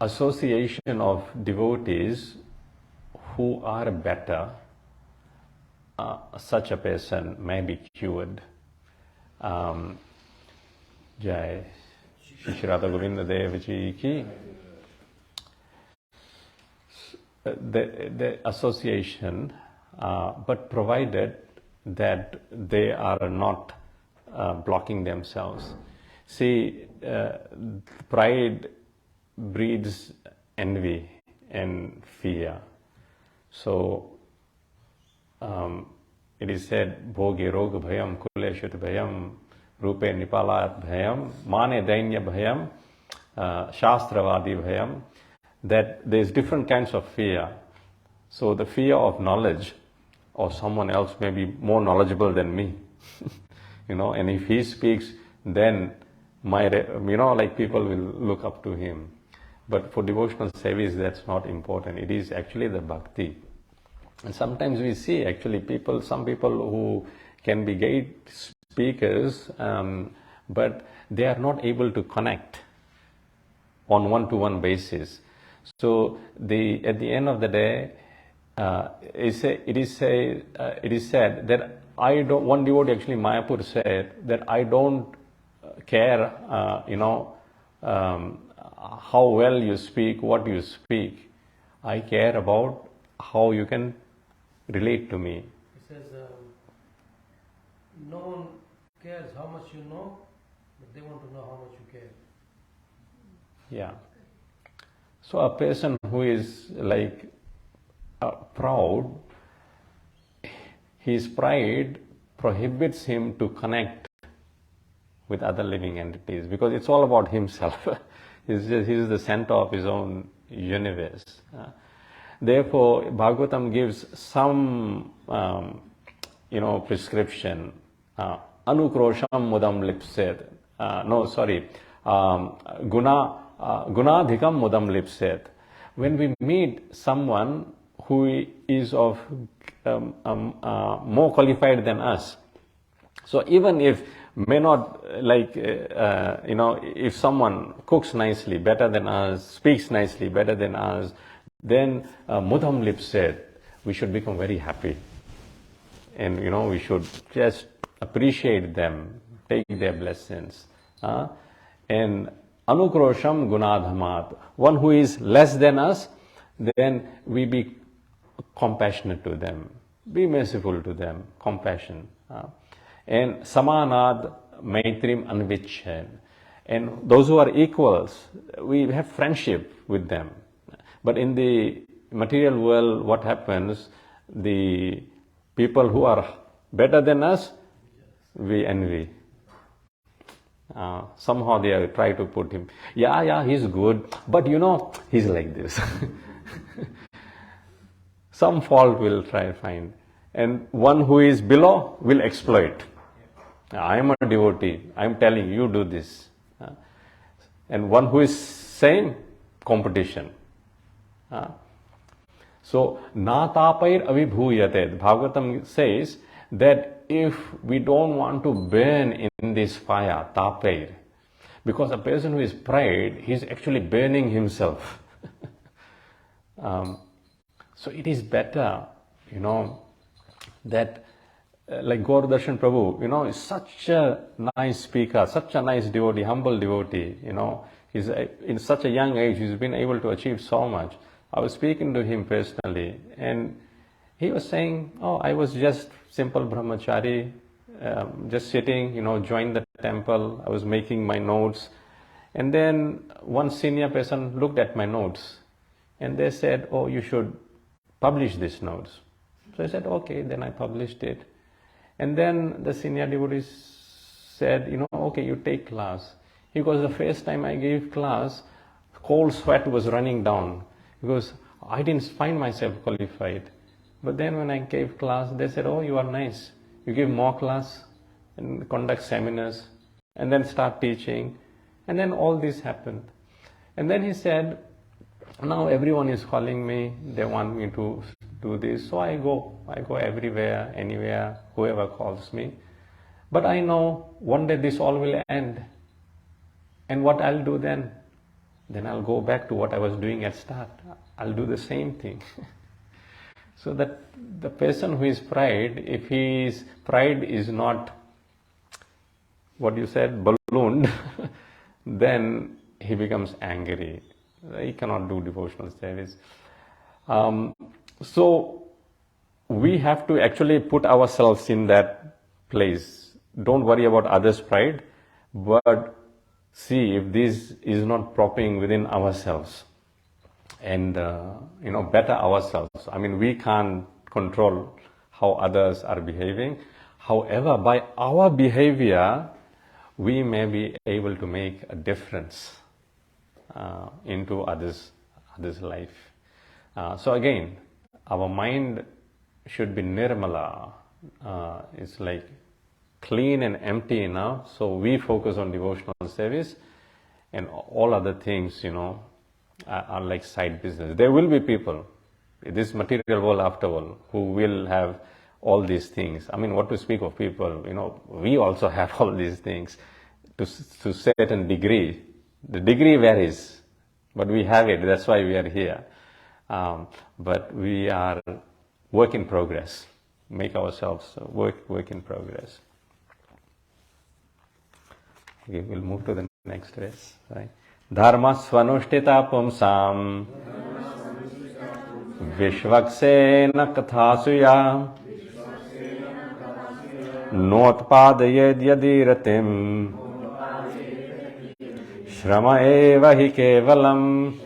Speaker 1: association of devotees who are better, such a person may be cured. Jai Shri Radha Govinda Deva Ji ki. The association, but provided that they are not blocking themselves. See, pride breeds envy and fear. So it is said, Bhogi Roga Bhayam, Kuleshut Bhayam, Rupe Nipalat Bhayam, Mane Dainya Bhayam, Shastravadi Bhayam, that there's different kinds of fear. So the fear of knowledge, or someone else may be more knowledgeable than me, you know, and if he speaks, then like people will look up to him. But for devotional service, that's not important. It is actually the bhakti. And sometimes we see actually some people who can be great speakers, but they are not able to connect on one-to-one basis. So at the end of the day, it is said that one devotee, actually Mayapur said that I don't care, how well you speak, what you speak. I care about how you can relate to me.
Speaker 5: He says, no one cares how much you know, but they want to know how much you care.
Speaker 1: Yeah. So a person who is like proud, his pride prohibits him to connect with other living entities, because it's all about himself. He's the center of his own universe. Therefore, Bhagavatam gives some, prescription. Anukrosham mudam lipset. Gunadhikam mudam lipset. When we meet someone who is of more qualified than us, so even if may not if someone cooks nicely, better than us, speaks nicely, better than us, then mudam lipset, we should become very happy. And we should just appreciate them, take their blessings. And anukrosham gunadhamat, one who is less than us, then we be compassionate to them, be merciful to them, compassion. And samanad maitrim anvichen, and those who are equals, we have friendship with them. But in the material world, what happens? The people who are better than us, we envy. Somehow they try to put him, he's good, but he's like this. Some fault will try to find. And one who is below will exploit. I am a devotee, I am telling you do this. And one who is same, competition. So, na tapair avibhuyate. Bhagavatam says that if we don't want to burn in this fire, tapair, Because a person who is pride, he's actually burning himself. So it is better, that like Gaurdarshan Prabhu, is such a nice speaker, such a nice devotee, humble devotee, he's in such a young age, he's been able to achieve so much. I was speaking to him personally, and he was saying, I was just simple brahmachari, just sitting, joined the temple, I was making my notes, and then one senior person looked at my notes, and they said, you should publish these notes. So I said, okay, then I published it. And then the senior devotee said, okay, you take class. Because the first time I gave class, cold sweat was running down because I didn't find myself qualified. But then when I gave class, they said, you are nice. You give more class and conduct seminars and then start teaching. And then all this happened. And then he said, now everyone is calling me, they want me to do this, so I go everywhere, anywhere, whoever calls me. But I know one day this all will end. And what I'll do then? Then I'll go back to what I was doing at start. I'll do the same thing. So that the person who is pride, if his pride is not, what you said, ballooned, then he becomes angry. He cannot do devotional service. So we have to actually put ourselves in that place. Don't worry about others' pride, but see if this is not propping within ourselves and better ourselves. I mean, we can't control how others are behaving. However, by our behavior, we may be able to make a difference into others' life. So again, our mind should be nirmala. It's like clean and empty now. So we focus on devotional service, and all other things, are like side business. There will be people, this material world after all, who will have all these things. I mean, what to speak of people, we also have all these things to certain degree. The degree varies, but we have it. That's why we are here. But we are work in progress. Make ourselves work in progress. Okay, we'll move to the next verse. Right? Dharma svanushtita pumsam vishvaksena kathasuya notpadayed yadiratim shrama eva hi kevalam.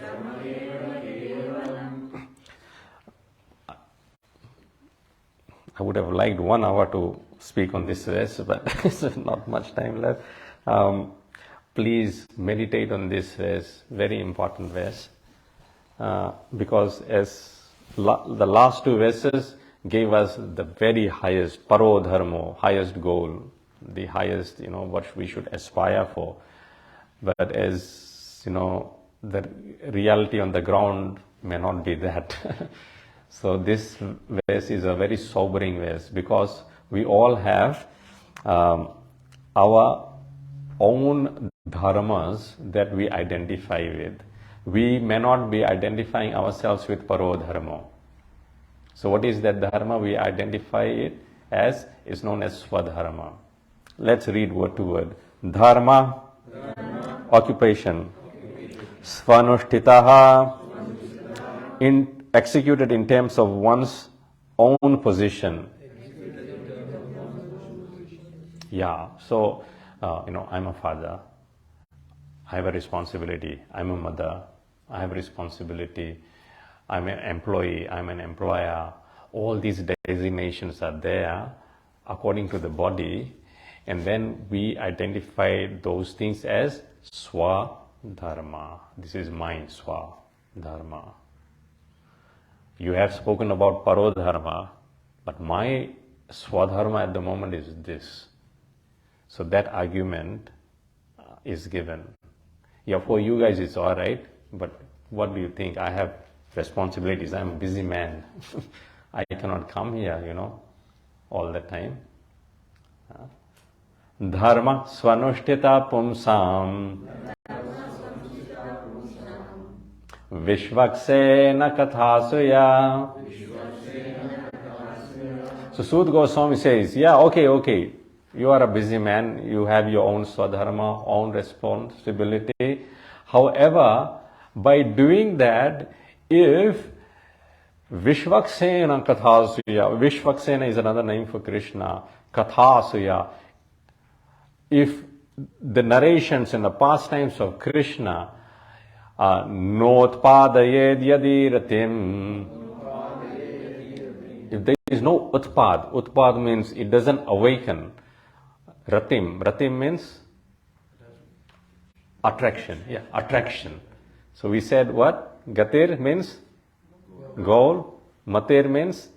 Speaker 1: I would have liked 1 hour to speak on this verse, but there's not much time left. Please meditate on this verse, very important verse, because as the last 2 verses gave us the very highest, paro dharmo, highest goal, the highest, what we should aspire for. But as, the reality on the ground may not be that. So this verse is a very sobering verse, because we all have our own dharmas that we identify with. We may not be identifying ourselves with paro dharma. So what is that dharma? We identify it as, is known as swadharma. Let's read word to word. Dharma, occupation. Svanushtitaha, executed in terms of one's own position. Yeah, so, I'm a father. I have a responsibility. I'm a mother. I have a responsibility. I'm an employee. I'm an employer. All these designations are there according to the body. And then we identify those things as swadharma. This is mine, swadharma. You have spoken about parodharma, but my swadharma at the moment is this. So that argument is given. Yeah, for you guys it's all right, but what do you think? I have responsibilities. I'm a busy man. I cannot come here, all the time. dharma svanushtita pumsam vishvaksena kathasuya. So Sud Goswami says, yeah, okay, you are a busy man, you have your own swadharma, own responsibility. However, by doing that, if Vishvaksena Kathasuya, Vishvaksena is another name for Krishna, Kathasuya, if the narrations and the pastimes of Krishna Notpadayed Yadiratim, if there is no utpad means it doesn't awaken. Ratim means attraction. Yeah, attraction. So we said what? Gatir means goal. Matir means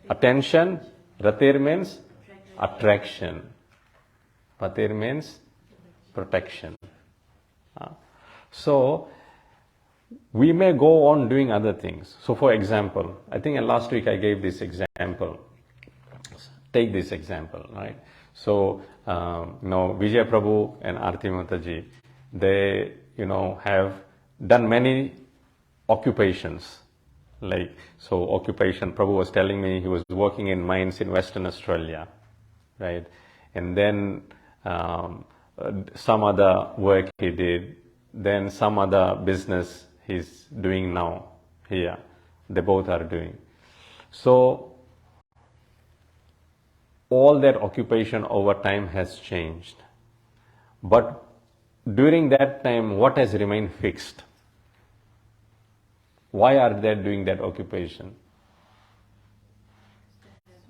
Speaker 1: attention. Ratir means attraction. Patir means protection. So we may go on doing other things. So for example, I think last week I gave this example. Take this example, right? So, Vijay Prabhu and Arti Mataji, they, have done many occupations. Occupation, Prabhu was telling me he was working in mines in Western Australia, right? And then some other work he did, then some other business he's doing now here. They both are doing. So, all that occupation over time has changed. But during that time, what has remained fixed? Why are they doing that occupation?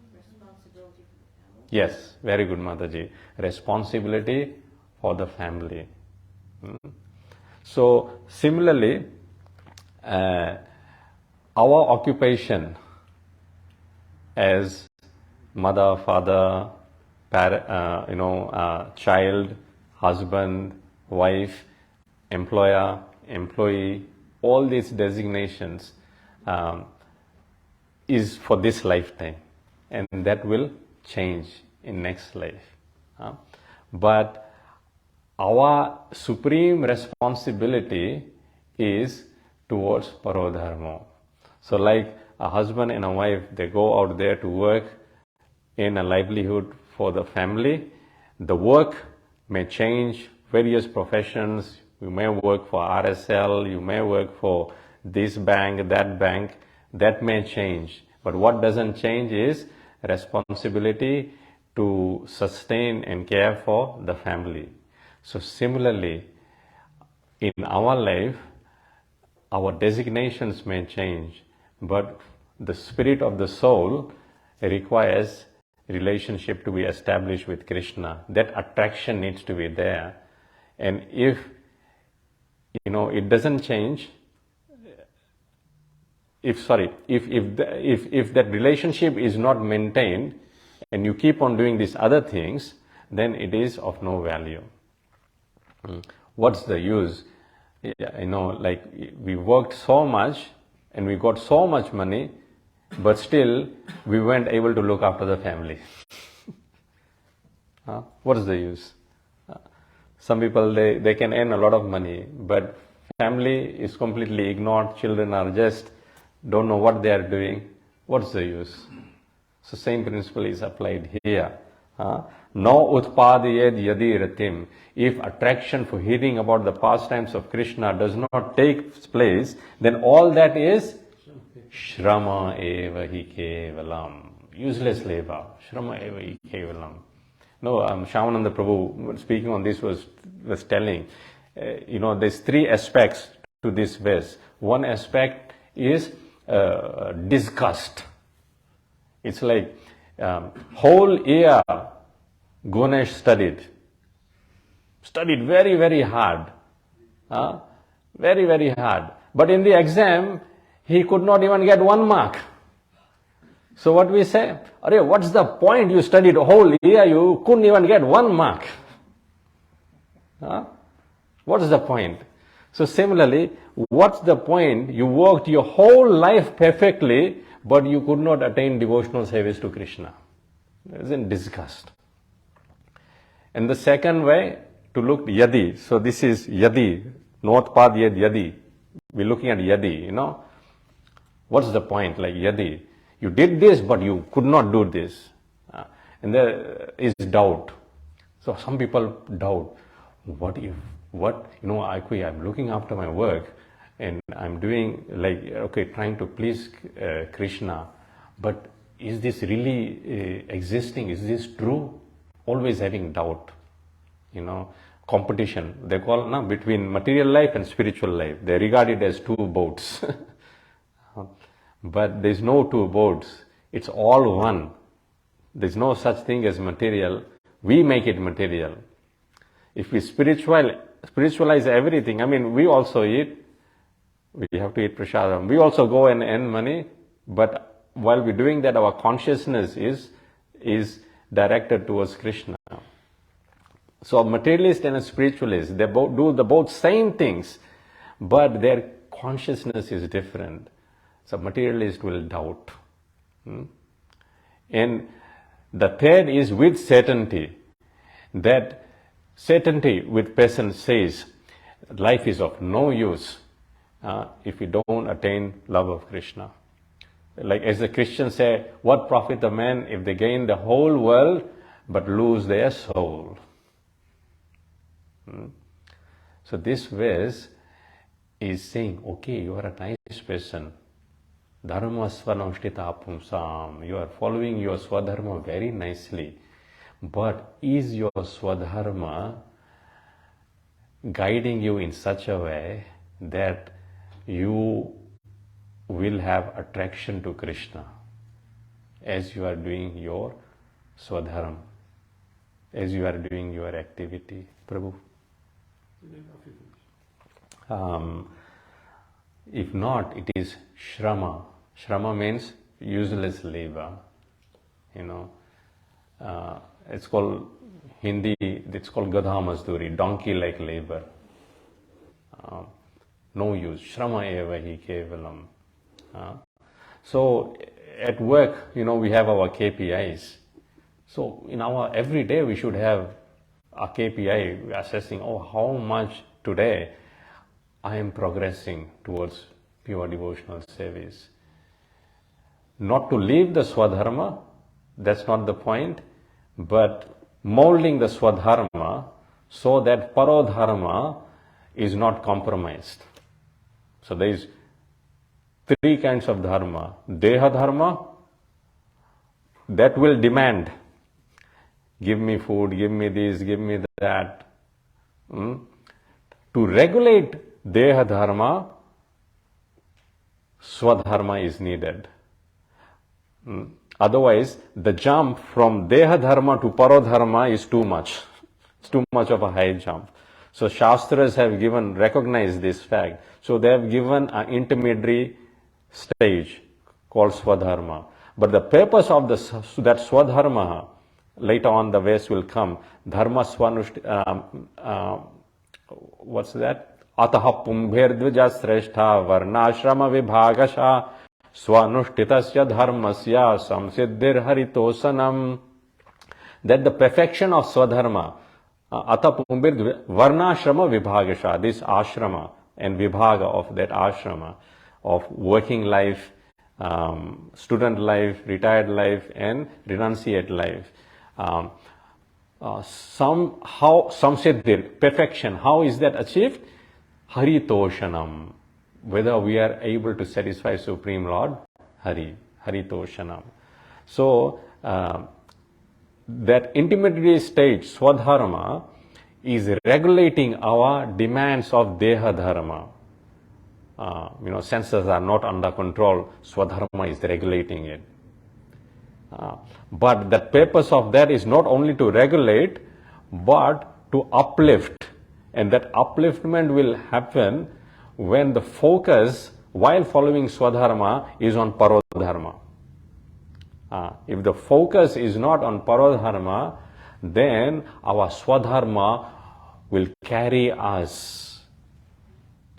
Speaker 6: Responsibility for the family.
Speaker 1: Yes, very good, Mataji. Responsibility for the family. So, similarly, our occupation as mother, father, child, husband, wife, employer, employee, all these designations is for this lifetime, and that will change in next life. But our supreme responsibility is towards parodharma. So like a husband and a wife, they go out there to work in a livelihood for the family. The work may change, various professions. You may work for RSL, you may work for this bank, that may change. But what doesn't change is responsibility to sustain and care for the family. So similarly, in our life, our designations may change, but the spirit of the soul requires relationship to be established with Krishna. That attraction needs to be there. And if, it doesn't change, if that relationship is not maintained and you keep on doing these other things, then it is of no value. What's the use? We worked so much and we got so much money, but still we weren't able to look after the family. What is the use? Some people, they can earn a lot of money, but family is completely ignored. Children are just don't know what they are doing. What's the use? So same principle is applied here. No utpadayed yadi ratim. If attraction for hearing about the pastimes of Krishna does not take place, then all that is shrama eva hi kevalam. Useless labor. Shrama eva hi kevalam. No, Shyamananda Prabhu speaking on this was telling, there's three aspects to this verse. One aspect is disgust. It's like whole year Ganesh studied very, very hard. Very, very hard. But in the exam, he could not even get 1 mark. So what we say? What's the point? You studied a whole year, you couldn't even get 1 mark. What is the point? So similarly, what's the point? You worked your whole life perfectly, but you could not attain devotional service to Krishna. It's in disgust. And the second way to look yadi. So this is yadi, north path yadi. We're looking at yadi, What's the point? Like yadi, you did this, but you could not do this. And there is doubt. So some people doubt, I'm looking after my work and I'm doing trying to please Krishna, but is this really existing? Is this true? Always having doubt, competition. They call now between material life and spiritual life. They regard it as two boats. But there's no two boats. It's all one. There's no such thing as material. We make it material. If we spiritualize everything, we also eat. We have to eat prasadam. We also go and earn money. But while we're doing that, our consciousness is directed towards Krishna. So a materialist and a spiritualist, they both do the both same things, but their consciousness is different. So materialist will doubt. And the third is with certainty. That certainty with person says, life is of no use if we don't attain love of Krishna. Like as the Christians say, what profit a man if they gain the whole world but lose their soul? So this verse is saying, okay, you are a nice person. Dharma svanamshtita pumsam. You are following your swadharma very nicely. But is your swadharma guiding you in such a way that you will have attraction to Krishna as you are doing your swadharma, as you are doing your activity? Prabhu? If not, it is shrama. Shrama means useless labor. It's called Hindi. It's called gadha mazduri, donkey-like labor. No use. Shrama eva hi kevalam. So at work, we have our KPIs. So in our every day, we should have a KPI assessing, how much today I am progressing towards pure devotional service. Not to leave the swadharma, that's not the point, but molding the swadharma so that parodharma is not compromised. So there is three kinds of dharma. Deha dharma, that will demand, give me food, give me this, give me that. To regulate deha dharma, swadharma is needed. Otherwise, the jump from deha dharma to parodharma is too much. It's too much of a high jump. So Shastras have recognized this fact. So they have given an intermediary stage called swadharma. But the purpose of that swadharma, later on the verse will come, dharma what's that? Ataha pumbher dvija sreshta varnashrama vibhagasha swanushthitasya dharmasya samsiddhir haritosanam. That the perfection of swadharma, ataha pumbher varnashrama vibhagasha, this ashrama and vibhaga of that ashrama, of working life, student life, retired life and renunciate life. Samsiddhir, perfection, how is that achieved? Haritoshanam, whether we are able to satisfy Supreme Lord Haritoshanam. So that intermediary stage, swadharma, is regulating our demands of deha dharma. Senses are not under control, swadharma is regulating it. But the purpose of that is not only to regulate, but to uplift. And that upliftment will happen when the focus, while following swadharma, is on parodharma. If the focus is not on parodharma, then our swadharma will carry us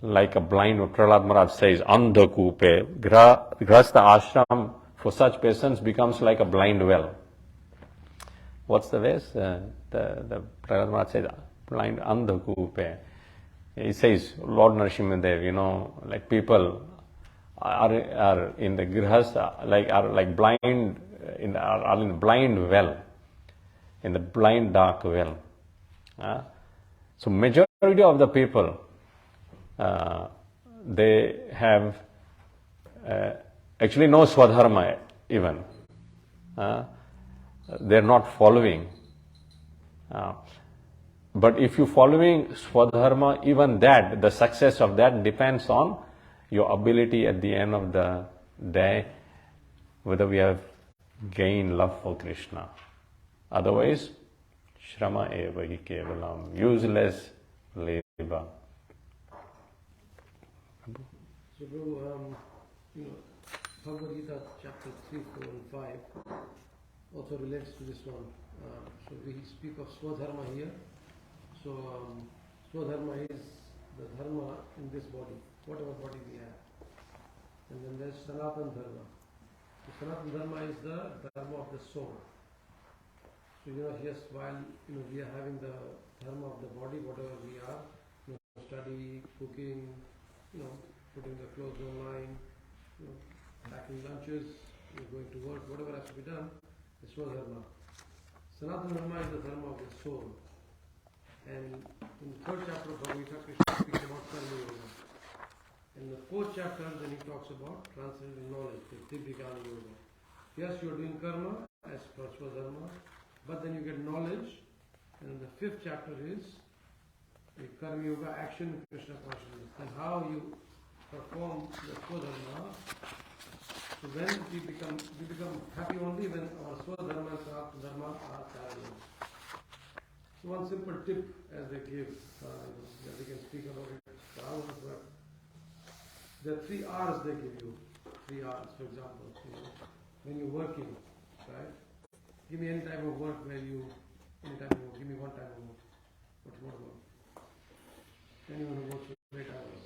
Speaker 1: like a blind, Prahlad Maharaj says, andhakupe, grasta ashram for such persons becomes like a blind well. what's the verse? The Prahlad Maharaj says, blind andhakupe. He says, Lord Narasimhadev, you know, like people are in the grihastha, are like blind, are in the blind well, in the blind dark well. So majority of the people, they have actually no swadharma even. They're not following. But if you're following swadharma, even that, the success of that depends on your ability at the end of the day, whether we have gained love for Krishna. Otherwise, shrama eva hi kevalam, useless labor.
Speaker 5: So, Prabhu, Bhagavad Gita chapter 3, 4 and 5 also relates to this one. So we speak of Swadharma here. So Swadharma is the dharma in this body, whatever body we have. And then there's Sanatana Dharma. So Sanatana Dharma is the dharma of the soul. So yes, while we are having the dharma of the body, whatever we are, study, cooking, putting the clothes online, packing lunches, going to work, whatever has to be done, is Swadharma. Sanatana Dharma is the dharma of the soul. And in the third chapter of Bhagavad Gita, Krishna speaks about Karma Yoga. In the fourth chapter, then he talks about transcendental knowledge, the Tibbikana Yoga. Yes, you are doing karma as per Swadharma, but then you get knowledge. And the fifth chapter is the Karma Yoga, action, Krishna consciousness, and how you perform the Swadharma. So when we become happy only when our Swadharma and Sanatana Dharma are parallel. So one simple tip as they give, that we can speak about it for hours, but there are 3 R's they give you. 3 R's, for example, when you're working, right? Give me any type of work where you, give me one type of work. What work? Anyone who works for 8 hours.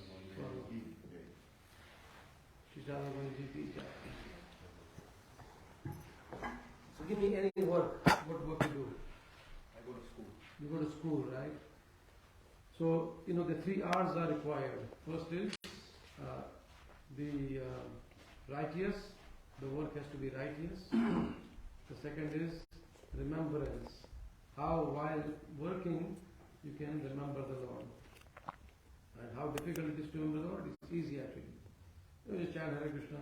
Speaker 5: So give me any work. What work you do?
Speaker 3: I go to school.
Speaker 5: You go to school, right? So, the 3 R's are required. First is the righteous. The work has to be righteous. The second is remembrance. How while working you can remember the Lord. And how difficult it is to remember the Lord? It's easy actually. You just chant Hare Krishna,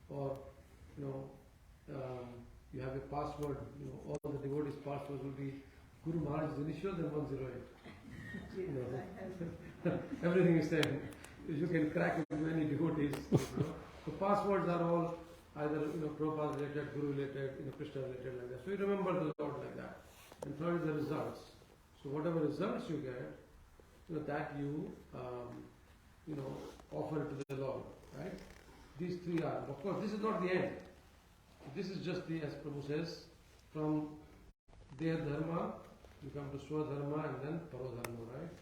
Speaker 5: or you have a password. All the devotees' passwords will be Guru Maharaj's initial, then 108. Everything is there. You can crack into any devotees. The passwords are all either Prabhupada related, Guru related, Krishna related, like that. So you remember the Lord like that. And third is the results. So whatever results you get, that you offer to the Lord, right? These 3 are. Of course, this is not the end. This is just the, as Prabhu says, from their dharma, you come to Swadharma and then Parodharma, right?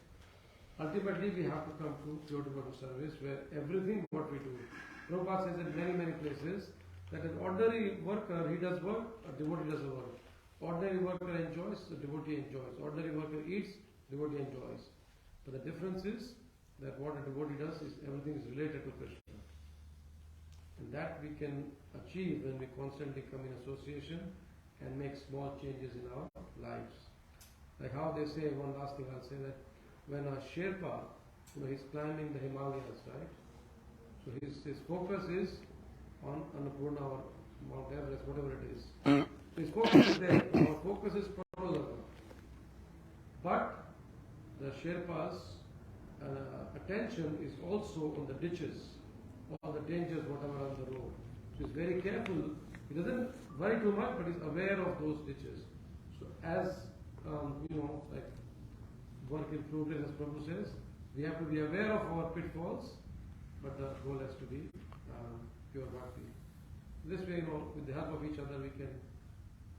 Speaker 5: Ultimately, we have to come to pure devotional service where everything what we do. Prabhupada says in many, many places that an ordinary worker, he does work, a devotee does work. Ordinary worker enjoys, a devotee enjoys. Ordinary worker eats, devotee enjoys. But the difference is that what a devotee does is everything is related to Krishna. And that we can achieve when we constantly come in association and make small changes in our lives. Like how they say, one last thing I'll say, that when a Sherpa, he's climbing the Himalayas, right? So his focus is on Annapurna or Mount Everest, whatever it is. So his focus is there. Our focus is Parodharma. But the Sherpa's attention is also on the ditches, all the dangers, whatever on the road. So he's very careful. He doesn't worry too much, but he's aware of those ditches. So as like work in progress, as Prabhu says, we have to be aware of our pitfalls, but the goal has to be pure bhakti. This way, with the help of each other, we can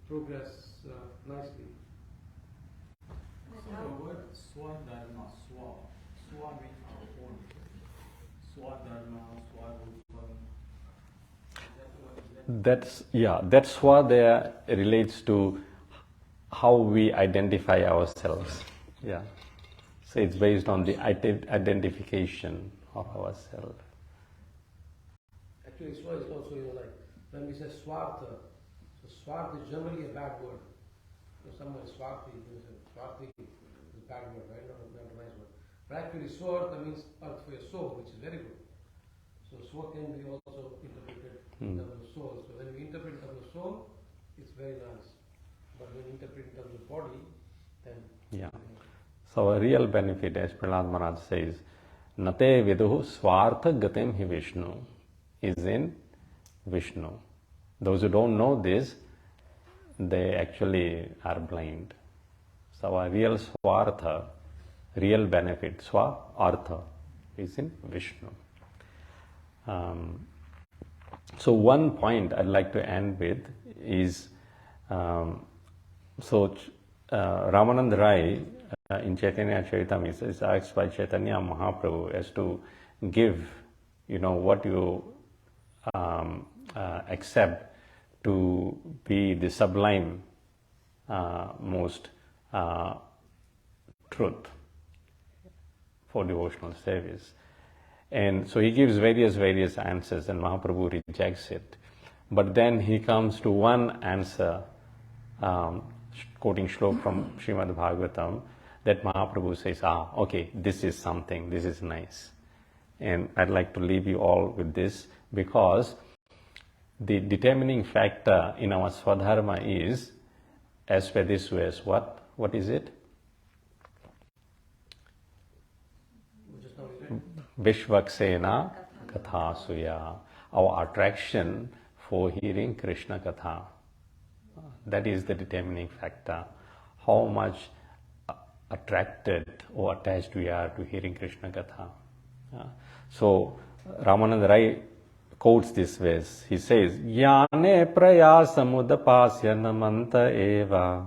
Speaker 5: progress nicely.
Speaker 3: So the word Swadharma, Swa means our own. Swadharma, Swarupam.
Speaker 1: That's what there relates to how we identify ourselves. Yeah. So it's based on the identification of ourselves.
Speaker 5: Actually, Swa is also, like when we say Swartha, so Swartha is generally a bad word. So someone is Swarthi, Swarthi is a bad word, right? Not a nice word. But actually, Swartha means earth for your soul, which is very good. So Swa can be also interpreted in terms of soul. So when we interpret in terms of soul, it's very nice. But when we interpret in terms of body, then
Speaker 1: yeah. So a real benefit, as Prahlad Maharaj says, Nate viduhu swartha gatim hi Vishnu, is in Vishnu. Those who don't know this, they actually are blind. So a real swartha, real benefit, swartha, is in Vishnu. So one point I'd like to end with is, Ramanand Rai in Chaitanya Charitamrita is asked by Chaitanya Mahaprabhu as to give, what you accept to be the sublime most truth for devotional service. And so he gives various answers, and Mahaprabhu rejects it. But then he comes to one answer, quoting shlok from Srimad Bhagavatam, that Mahaprabhu says, okay, this is something, this is nice. And I'd like to leave you all with this, because the determining factor in our Swadharma is, as per this verse, what is it? Vishvaksena Katha Suya, our attraction for hearing Krishna Katha. That is the determining factor. How much attracted or attached we are to hearing Krishna Katha. So Ramananda Rai quotes this verse. He says, Yane prayasamudapasya namanta eva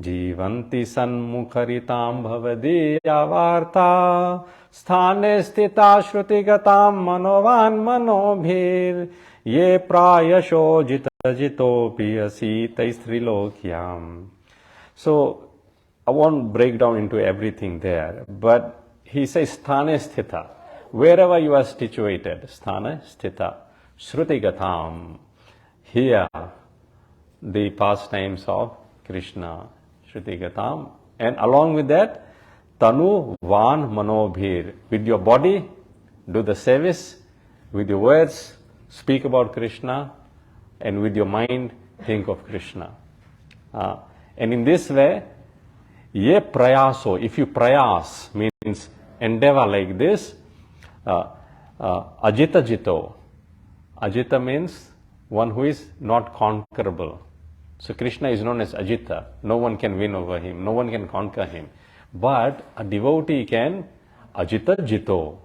Speaker 1: jivanti sanmukharitam bhavadiya varta sthane stita shrutigatam manovan manobhir ye prayasho jito piyasi taistrilokyam. So I won't break down into everything there, but he says sthane sthita. Wherever you are situated, sthana sthita, shrutigatam. Here, the pastimes of Krishna, shrutigatam. And along with that, tanu van manobhir. With your body, do the service. With your words, speak about Krishna. And with your mind, think of Krishna. And in this way, ye prayaso, if you prayas, means endeavor like this, ajita jito. Ajita means one who is not conquerable. So Krishna is known as Ajita. No one can win over him. No one can conquer him. But a devotee can, Ajita jito,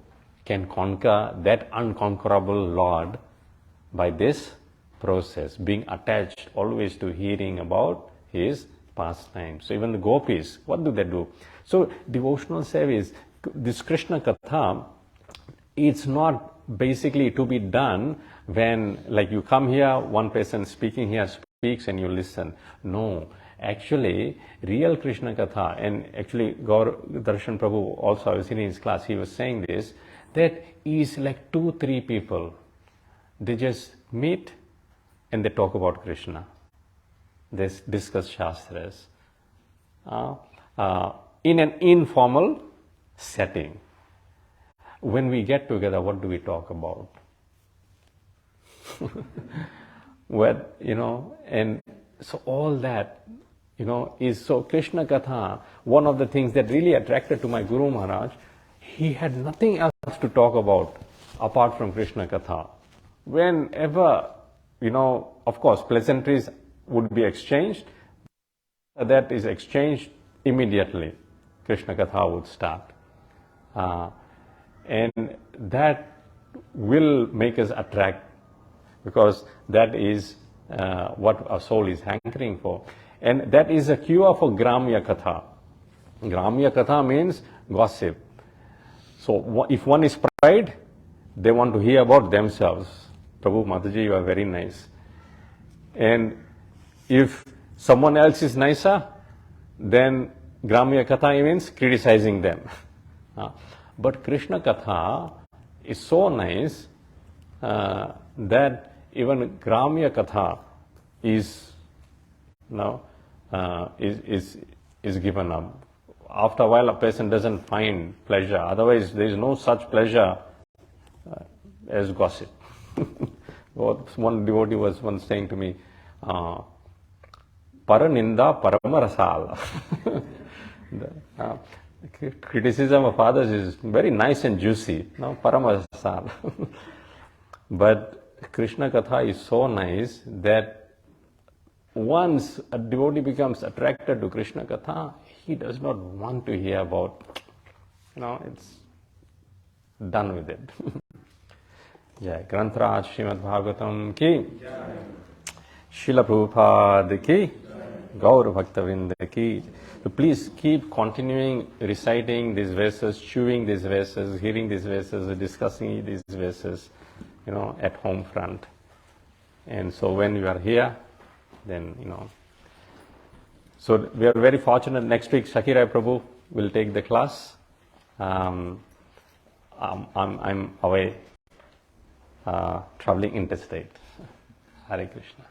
Speaker 1: can conquer that unconquerable Lord by this process, being attached always to hearing about his pastime. So even the gopis, what do they do? So devotional service, this Krishna Katha, it's not basically to be done when, like, you come here, one person speaking here speaks and you listen. No, actually, real Krishna Katha, and actually Gaur Darshan Prabhu also, I was in his class, he was saying this, that is like 2-3 people. They just meet and they talk about Krishna. They discuss Shastras in an informal setting. When we get together, what do we talk about? And so all that, is so Krishna Katha. One of the things that really attracted to my Guru Maharaj, he had nothing else to talk about apart from Krishna Katha. Whenever, of course, pleasantries would be exchanged, that is exchanged immediately. Krishna Katha would start. And that will make us attract, because that is what our soul is hankering for. And that is a cure for Gramya Katha. Gramya Katha means gossip. So if one is pride, they want to hear about themselves. Prabhu, Mataji, you are very nice. And if someone else is nicer, then Gramya Katha means criticizing them. But Krishna Katha is so nice that even Gramya Katha is is given up. After a while, a person doesn't find pleasure. Otherwise, there is no such pleasure as gossip. One devotee was once saying to me, Paraninda Paramarasala. Criticism of others is very nice and juicy, Paramarasala. But Krishna Katha is so nice that once a devotee becomes attracted to Krishna Katha, he does not want to hear about, it's done with it. Jai Grantaraj Srimad Bhagavatam ki, Srila Prabhupada ki, Gaur Bhaktavinda ki. So please keep continuing reciting these verses, chewing these verses, hearing these verses, discussing these verses, at home front. And so when you are here, then, So we are very fortunate. Next week, Shakirai Prabhu will take the class. I'm away, traveling interstate. Hare Krishna.